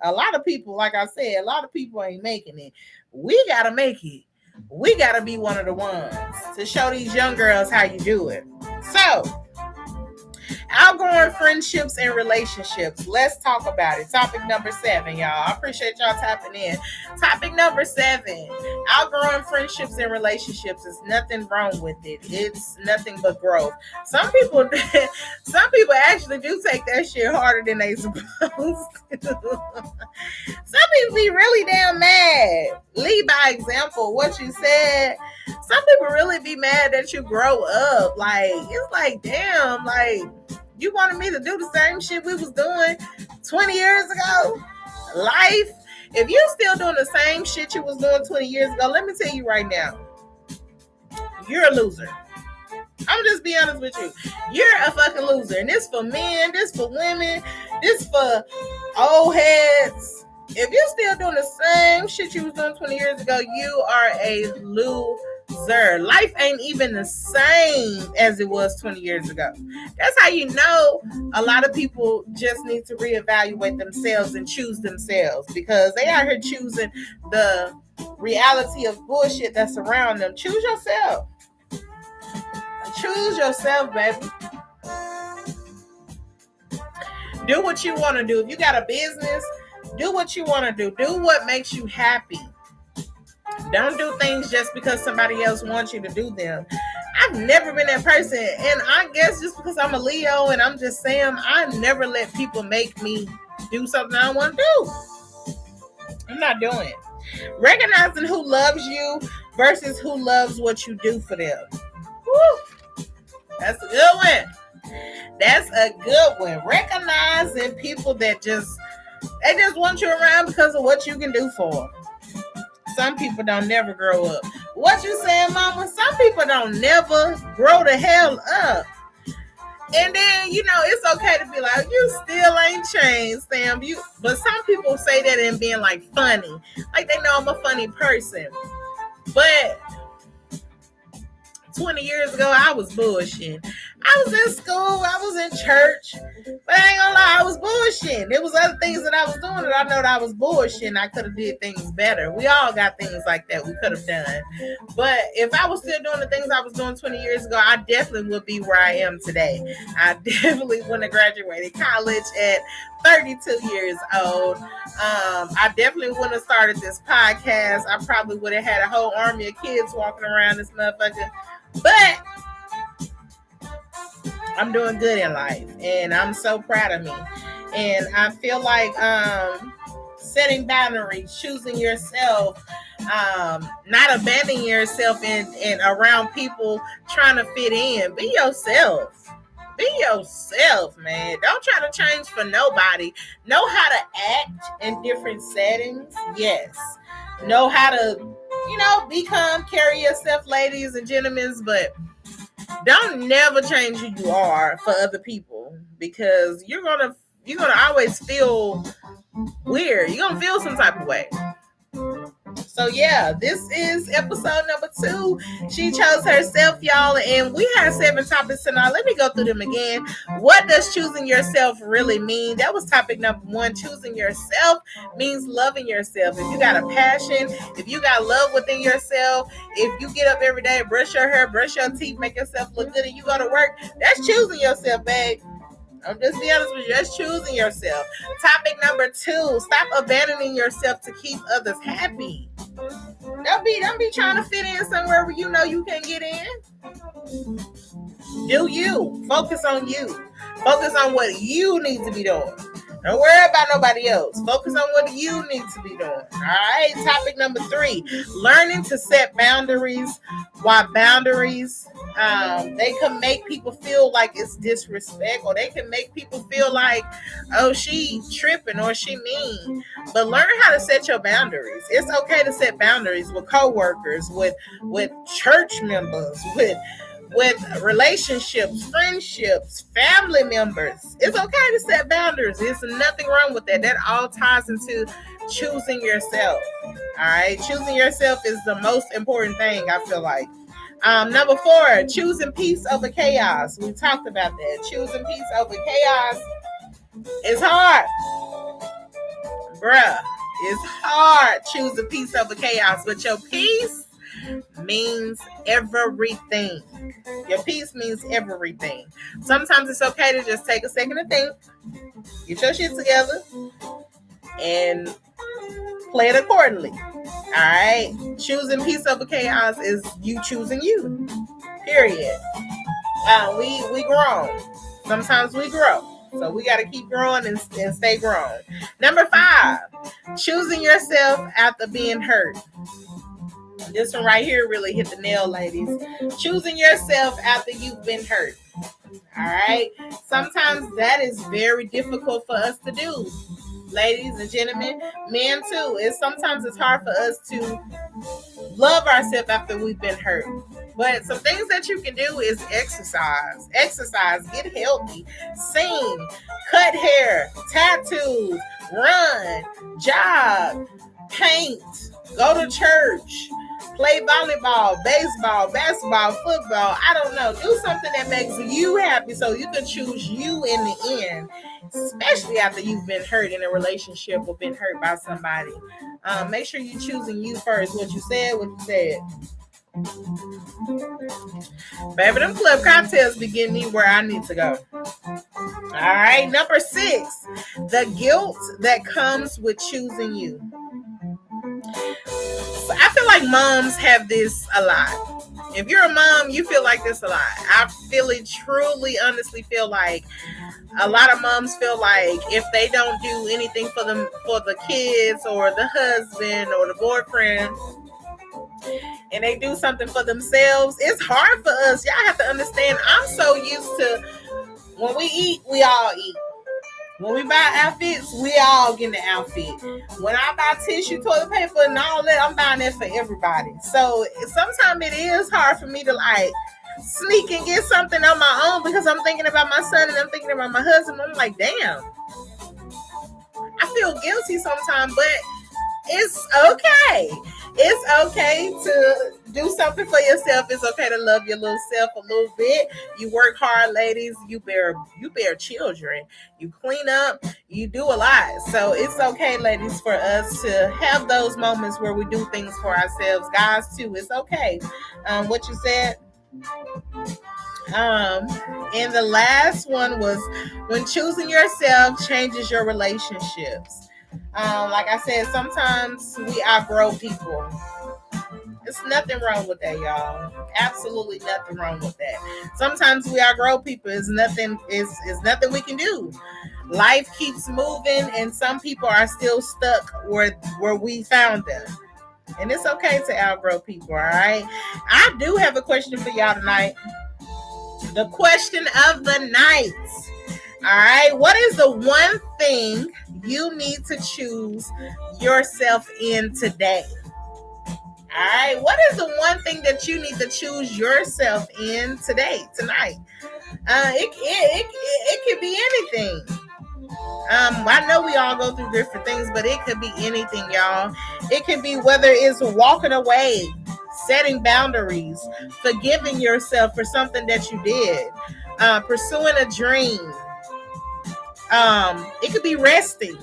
a lot of people, like I said, a lot of people ain't making it. We got to make it. We got to be one of the ones to show these young girls how you do it. So, outgrowing friendships and relationships. Let's talk about it. Topic number 7, y'all. I appreciate y'all tapping in. Topic number 7. Outgrowing friendships and relationships. Is nothing wrong with it. It's nothing but growth. Some people actually do take that shit harder than they supposed to. Some people be really damn mad. Lead by example. What you said. Some people really be mad that you grow up. Like, it's like, damn, like, you wanted me to do the same shit we was doing 20 years ago? Life. If you still doing the same shit you was doing 20 years ago, let me tell you right now, you're a loser. I'm just be honest with you. You're a fucking loser. And this for men, this for women, this for old heads. If you're still doing the same shit you was doing 20 years ago, you are a loser. Life ain't even the same as it was 20 years ago. That's how you know a lot of people just need to reevaluate themselves and choose themselves, because they out here choosing the reality of bullshit that's around them. Choose yourself. Choose yourself, baby. Do what you want to do. If you got a business, do what you want to do. Do what makes you happy. Don't do things just because somebody else wants you to do them. I've never been that person. And I guess just because I'm a Leo and I'm just Sam, I never let people make me do something I don't want to do. I'm not doing it. Recognizing who loves you versus who loves what you do for them. Woo. That's a good one. That's a good one. Recognizing people that they just want you around because of what you can do for them. Some people don't never grow up. What you saying, mama? Some people don't never grow the hell up. And then, it's okay to be like, you still ain't changed, Sam. But some people say that in being like funny. Like they know I'm a funny person. But 20 years ago, I was bullshitting. I was in school, I was in church, but I ain't gonna lie, I was bullshitting. There was other things that I was doing that I know that I was bullshitting. I could have did things better. We all got things like that we could have done. But if I was still doing the things I was doing 20 years ago, I definitely would be where I am today. I definitely wouldn't have graduated college at 32 years old. I definitely wouldn't have started this podcast. I probably would have had a whole army of kids walking around this motherfucker. But I'm doing good in life, and I'm so proud of me. And I feel like setting boundaries, choosing yourself, not abandoning yourself in around people trying to fit in. Be yourself. Be yourself, man. Don't try to change for nobody. Know how to act in different settings. Yes. Know how to, carry yourself, ladies and gentlemen, but don't never change who you are for other people, because you're gonna always feel weird. You're gonna feel some type of way. So yeah, this is episode number 2. She chose herself, y'all, and we have 7 topics tonight. Let me go through them again. What does choosing yourself really mean? That was topic number 1. Choosing yourself means loving yourself. If you got a passion, if you got love within yourself, if you get up every day, brush your hair, brush your teeth, make yourself look good, and you go to work, that's choosing yourself, babe. I'm just be honest with you. That's choosing yourself. Topic number 2. Stop abandoning yourself to keep others happy. Don't be trying to fit in somewhere where you know you can't get in. Do you. Focus on you. Focus on what you need to be doing. Don't worry about nobody else. Focus on what you need to be doing. All right. Topic number 3. Learning to set boundaries. Why boundaries They can make people feel like it's disrespect, or they can make people feel like, oh, she tripping or she mean. But learn how to set your boundaries. It's okay to set boundaries with coworkers, with church members, with relationships, friendships, family members. It's okay to set boundaries. There's nothing wrong with that. That all ties into choosing yourself. All right. Choosing yourself is the most important thing, I feel like. Number 4, choosing peace over chaos. We talked about that. Choosing peace over chaos is hard. Bruh, it's hard choosing peace over chaos, but your peace means everything. Your peace means everything. Sometimes it's okay to just take a second to think, get your shit together, and play it accordingly. All right. Choosing peace over chaos is you choosing you. Period. We grown. Sometimes we grow. So we got to keep growing and stay grown. Number 5, choosing yourself after being hurt. This one right here really hit the nail, ladies. Choosing yourself after you've been hurt. All right. Sometimes that is very difficult for us to do. Ladies and gentlemen, men too. Sometimes it's hard for us to love ourselves after we've been hurt. But some things that you can do is exercise, get healthy, sing, cut hair, tattoos, run, jog, paint, go to church, play volleyball, baseball, basketball, football. I don't know. Do something that makes you happy so you can choose you in the end, especially after you've been hurt in a relationship or been hurt by somebody. Make sure you're choosing you first. What you said. Baby, them club cocktails be getting me where I need to go. All right. Number 6, the guilt that comes with choosing you. So I feel like moms have this a lot. If you're a mom, you feel like this a lot. I truly, honestly feel like a lot of moms feel like if they don't do anything for the kids or the husband or the boyfriend, and they do something for themselves, it's hard for us. Y'all have to understand, I'm so used to when we eat, we all eat. When we buy outfits, we all get the outfit. When I buy tissue, toilet paper, and all that, I'm buying that for everybody. So sometimes it is hard for me to like sneak and get something on my own because I'm thinking about my son and I'm thinking about my husband. I'm like, damn. I feel guilty sometimes, but it's okay. It's okay to do something for yourself. It's okay to love your little self a little bit. You work hard, ladies. You bear children. You clean up. You do a lot. So it's okay, ladies, for us to have those moments where we do things for ourselves. Guys, too, it's okay. What you said? And the last one was when choosing yourself changes your relationships. Like I said, sometimes we outgrow people. There's nothing wrong with that, y'all. Absolutely nothing wrong with that. Sometimes we outgrow people. It's nothing we can do. Life keeps moving, and some people are still stuck where we found them. And it's okay to outgrow people, all right? I do have a question for y'all tonight. The question of the night. All right. What is the one thing you need to choose yourself in today? All right. What is the one thing that you need to choose yourself in tonight? It could be anything. I know we all go through different things, but it could be anything, y'all. It could be whether it's walking away, setting boundaries, forgiving yourself for something that you did, pursuing a dream. It could be resting,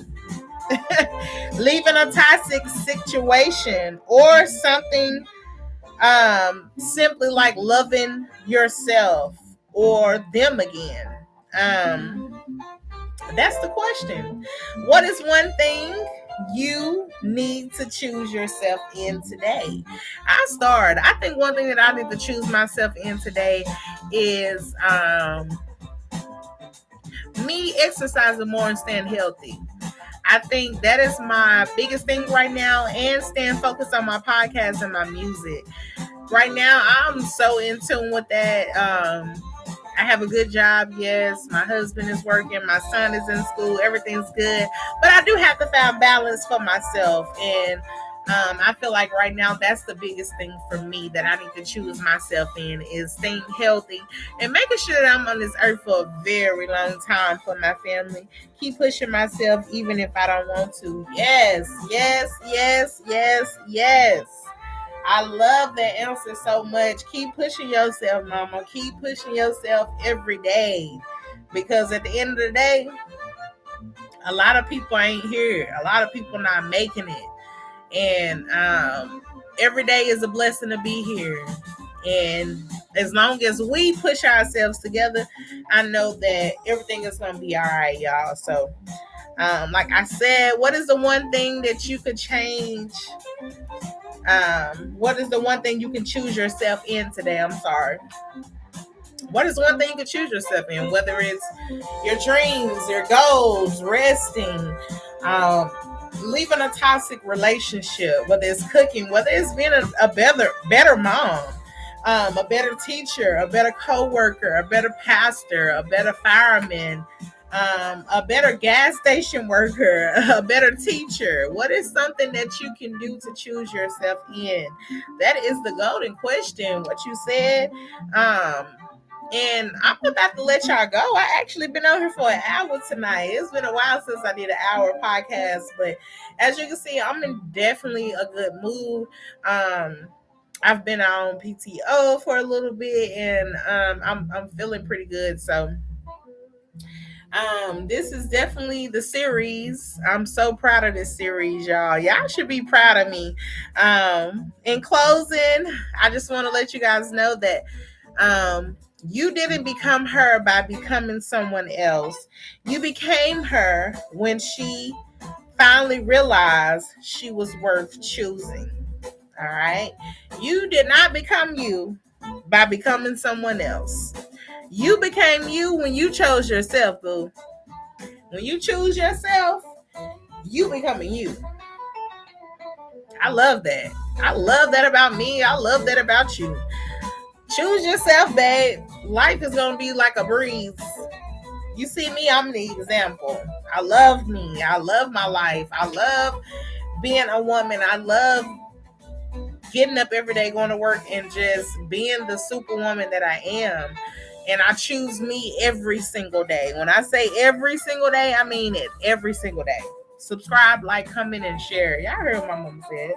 leaving a toxic situation, or something simply like loving yourself or them again. That's the question. What is one thing you need to choose yourself in today? I think one thing that I need to choose myself in today is me exercising more and staying healthy. I think that is my biggest thing right now, and staying focused on my podcast and my music. right now I'm so in tune with that. I have a good job. Yes, my husband is working. My son is in school. Everything's good. But I do have to find balance for myself. And I feel like right now that's the biggest thing for me that I need to choose myself in is staying healthy and making sure that I'm on this earth for a very long time for my family. Keep pushing myself even if I don't want to. Yes, yes, yes, yes, yes. I love that answer so much. Keep pushing yourself, mama. Keep pushing yourself every day. Because at the end of the day, a lot of people ain't here. A lot of people not making it. And every day is a blessing to be here. And as long as we push ourselves together, I know that everything is going to be all right, y'all. So, like I said, what is the one thing that you could change? What is the one thing you can choose yourself in today? I'm sorry. What is one thing you can choose yourself in? Whether it's your dreams, your goals, resting, leaving a toxic relationship, whether it's cooking, whether it's being a better mom, a better teacher, a better co-worker, a better pastor, a better fireman, a better gas station worker, a better teacher. What is something that you can do to choose yourself in? That is the golden question. What you said. And I'm about to let y'all go. I actually been on here for an hour tonight. It's been a while since I did an hour podcast, but as you can see, I'm in definitely a good mood. I've been on PTO for a little bit, and I'm feeling pretty good. So this is definitely the series. I'm so proud of this series, y'all. Y'all should be proud of me. In closing, I just want to let you guys know that you didn't become her by becoming someone else. You became her when she finally realized she was worth choosing. All right. You did not become you by becoming someone else. You became you when you chose yourself, boo. When you choose yourself, you becoming you. I love that. I love that about me. I love that about you. Choose yourself, babe. Life is going to be like a breeze. You see me, I'm the example. I love me. I love my life. I love being a woman. I love getting up every day, going to work, and just being the superwoman that I am. And I choose me every single day. When I say every single day, I mean it. Every single day. Subscribe, like, comment, and share. Y'all heard what my mama said.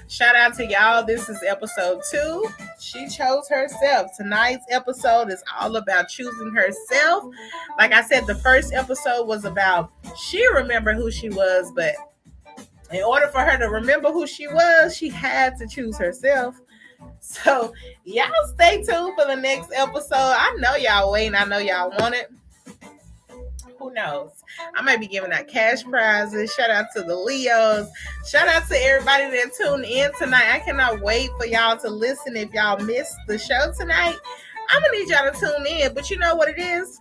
Shout out to y'all. This is episode 2. She chose herself. Tonight's episode is all about choosing herself. Like I said, the first episode was about she remembered who she was, but in order for her to remember who she was, she had to choose herself. So y'all stay tuned for the next episode. I know y'all waiting. I know y'all want it. Who knows? I might be giving out cash prizes. Shout out to the Leos. Shout out to everybody that tuned in tonight. I cannot wait for y'all to listen. If y'all missed the show tonight, I'm going to need y'all to tune in. But you know what it is?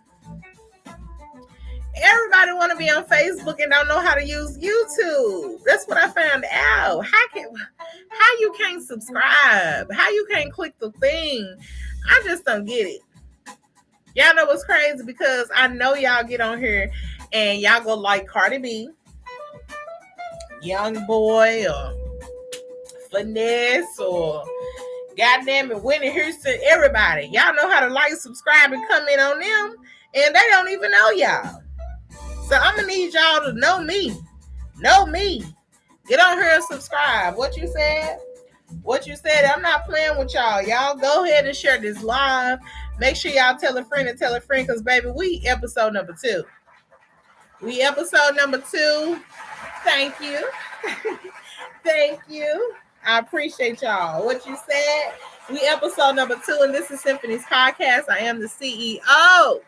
Everybody want to be on Facebook and don't know how to use YouTube. That's what I found out. How you can't subscribe? How you can't click the thing? I just don't get it. Y'all know what's crazy? Because I know y'all get on here and y'all go like Cardi B, Young Boy, or Finesse, or goddamn it, Whitney Houston, everybody. Y'all know how to like, subscribe, and comment on them, and they don't even know y'all. So I'm going to need y'all to know me. Know me. Get on here and subscribe. What you said? What you said? I'm not playing with y'all. Y'all go ahead and share this live. Make sure y'all tell a friend and tell a friend, because, baby, we episode number 2. We episode number 2. Thank you. Thank you. I appreciate y'all. What you said? We episode number 2, and this is Symphony's podcast. I am the CEO.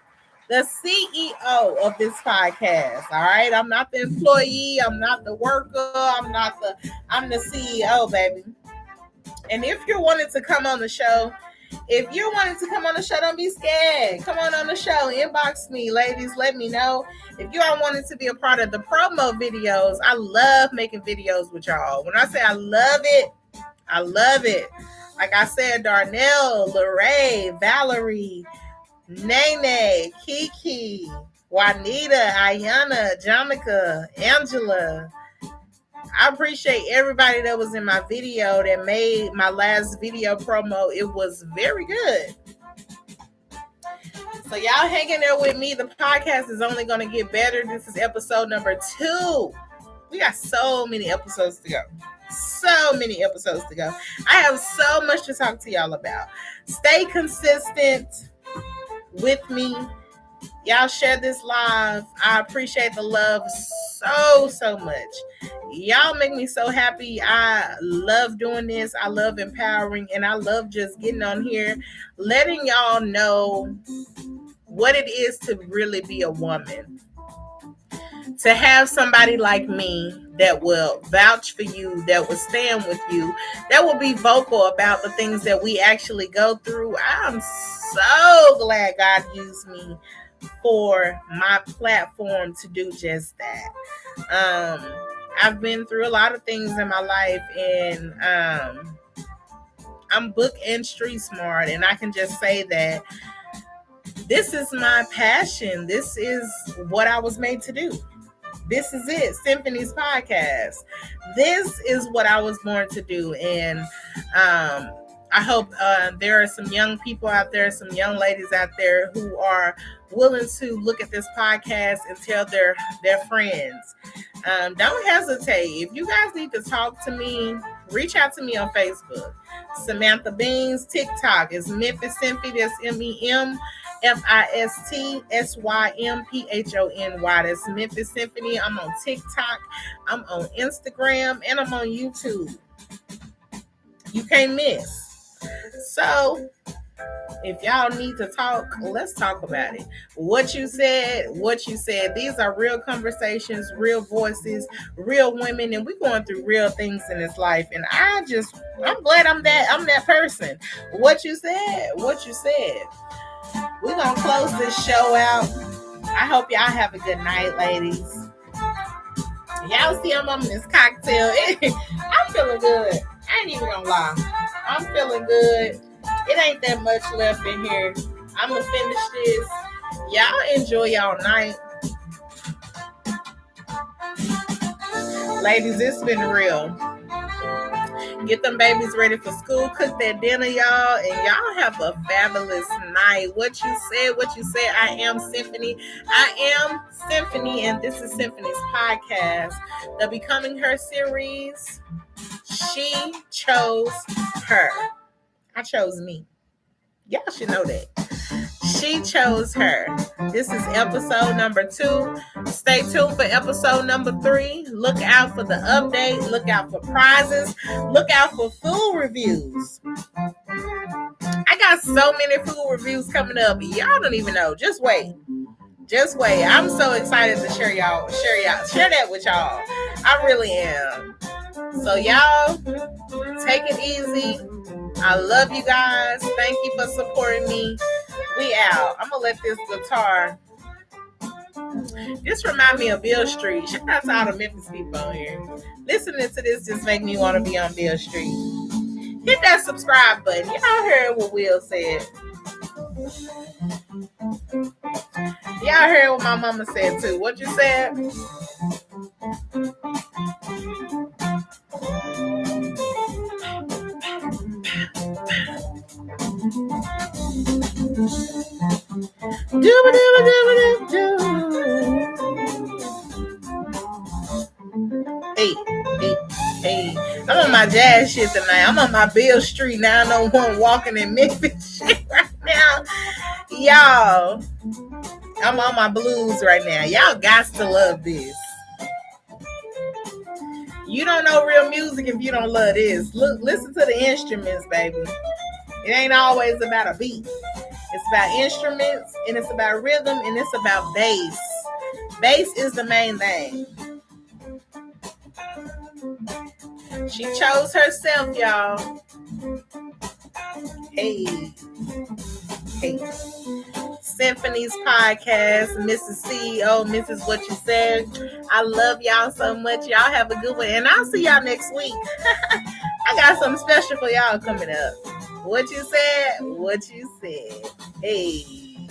The CEO of this podcast. All right. I'm not the employee. I'm not the worker. I'm the CEO, baby. And if you're wanting to come on the show If you're wanting to come on the show, don't be scared. Come on the show. Inbox me, ladies. Let me know. If you are wanting to be a part of the promo videos, I love making videos with y'all. When I say I love it, I love it. Like I said, Darnell, Lorraine, Valerie, Nene, Kiki, Juanita, Ayana, Jonica, Angela. I appreciate everybody that was in my video that made my last video promo. It was very good. So y'all hanging there with me. The podcast is only going to get better. This is episode number 2. We got so many episodes to go. So many episodes to go. I have so much to talk to y'all about. Stay consistent with me. Y'all share this live. I appreciate the love so much. Y'all make me so happy. I love doing this. I love empowering, and I love just getting on here, letting y'all know what it is to really be a woman. To have somebody like me that will vouch for you, that will stand with you, that will be vocal about the things that we actually go through. I'm so glad God used me for my platform to do just that. I've been through a lot of things in my life, and I'm book and street smart, and I can just say that this is my passion. This is what I was made to do. This is it, Symphony's podcast. This is what I was born to do, and I hope there are some young people out there, some young ladies out there who are willing to look at this podcast and tell their friends. Don't hesitate. If you guys need to talk to me, reach out to me on Facebook. Samantha Beans. TikTok is Memphis Symphony. That's MEMFISTSYMPHONY. That's Memphis Symphony. I'm on TikTok. I'm on Instagram, and I'm on YouTube. You can't miss. So if y'all need to talk, let's talk about it. What you said. These are real conversations, real voices, real women, and we're going through real things in this life. And I'm glad I'm that person. What you said. We're gonna close this show out. I hope y'all have a good night, ladies. Y'all see I'm on this cocktail. I'm feeling good. I ain't even gonna lie. I'm feeling good. It ain't that much left in here. I'm gonna finish this. Y'all enjoy y'all night. Ladies, it's been real. Get them babies ready for school. Cook their dinner, y'all. And y'all have a fabulous night. What you said. I am Symphony. And this is Symphony's podcast. The Becoming Her series. She chose her. I chose me. Y'all should know that. She chose her. This is episode number 2. Stay tuned for episode number 3. Look out for the update. Look out for prizes. Look out for food reviews. I got so many food reviews coming up. Y'all don't even know. Just wait. I'm so excited to share that with y'all. I really am. So y'all, take it easy. I love you guys. Thank you for supporting me. We out. I'm going to let this guitar. This remind me of Beale Street. Shout out to all the Memphis people on here. Listening to this just make me want to be on Beale Street. Hit that subscribe button. Y'all heard what Will said. Y'all heard what my mama said too. What you said? Hey. I'm on my jazz shit tonight. I'm on my Beale Street 901 walking in Memphis shit right now. Y'all, I'm on my blues right now. Y'all got to love this. You don't know real music if you don't love this. Look, listen to the instruments, baby. It ain't always about a beat. It's about instruments, and it's about rhythm, and it's about bass. Bass is the main thing. She chose herself, y'all. Hey. Symphony's podcast, Mrs. CEO, Mrs. What You Said. I love y'all so much. Y'all have a good one. And I'll see y'all next week. I got something special for y'all coming up. What you said, what you said. Hey.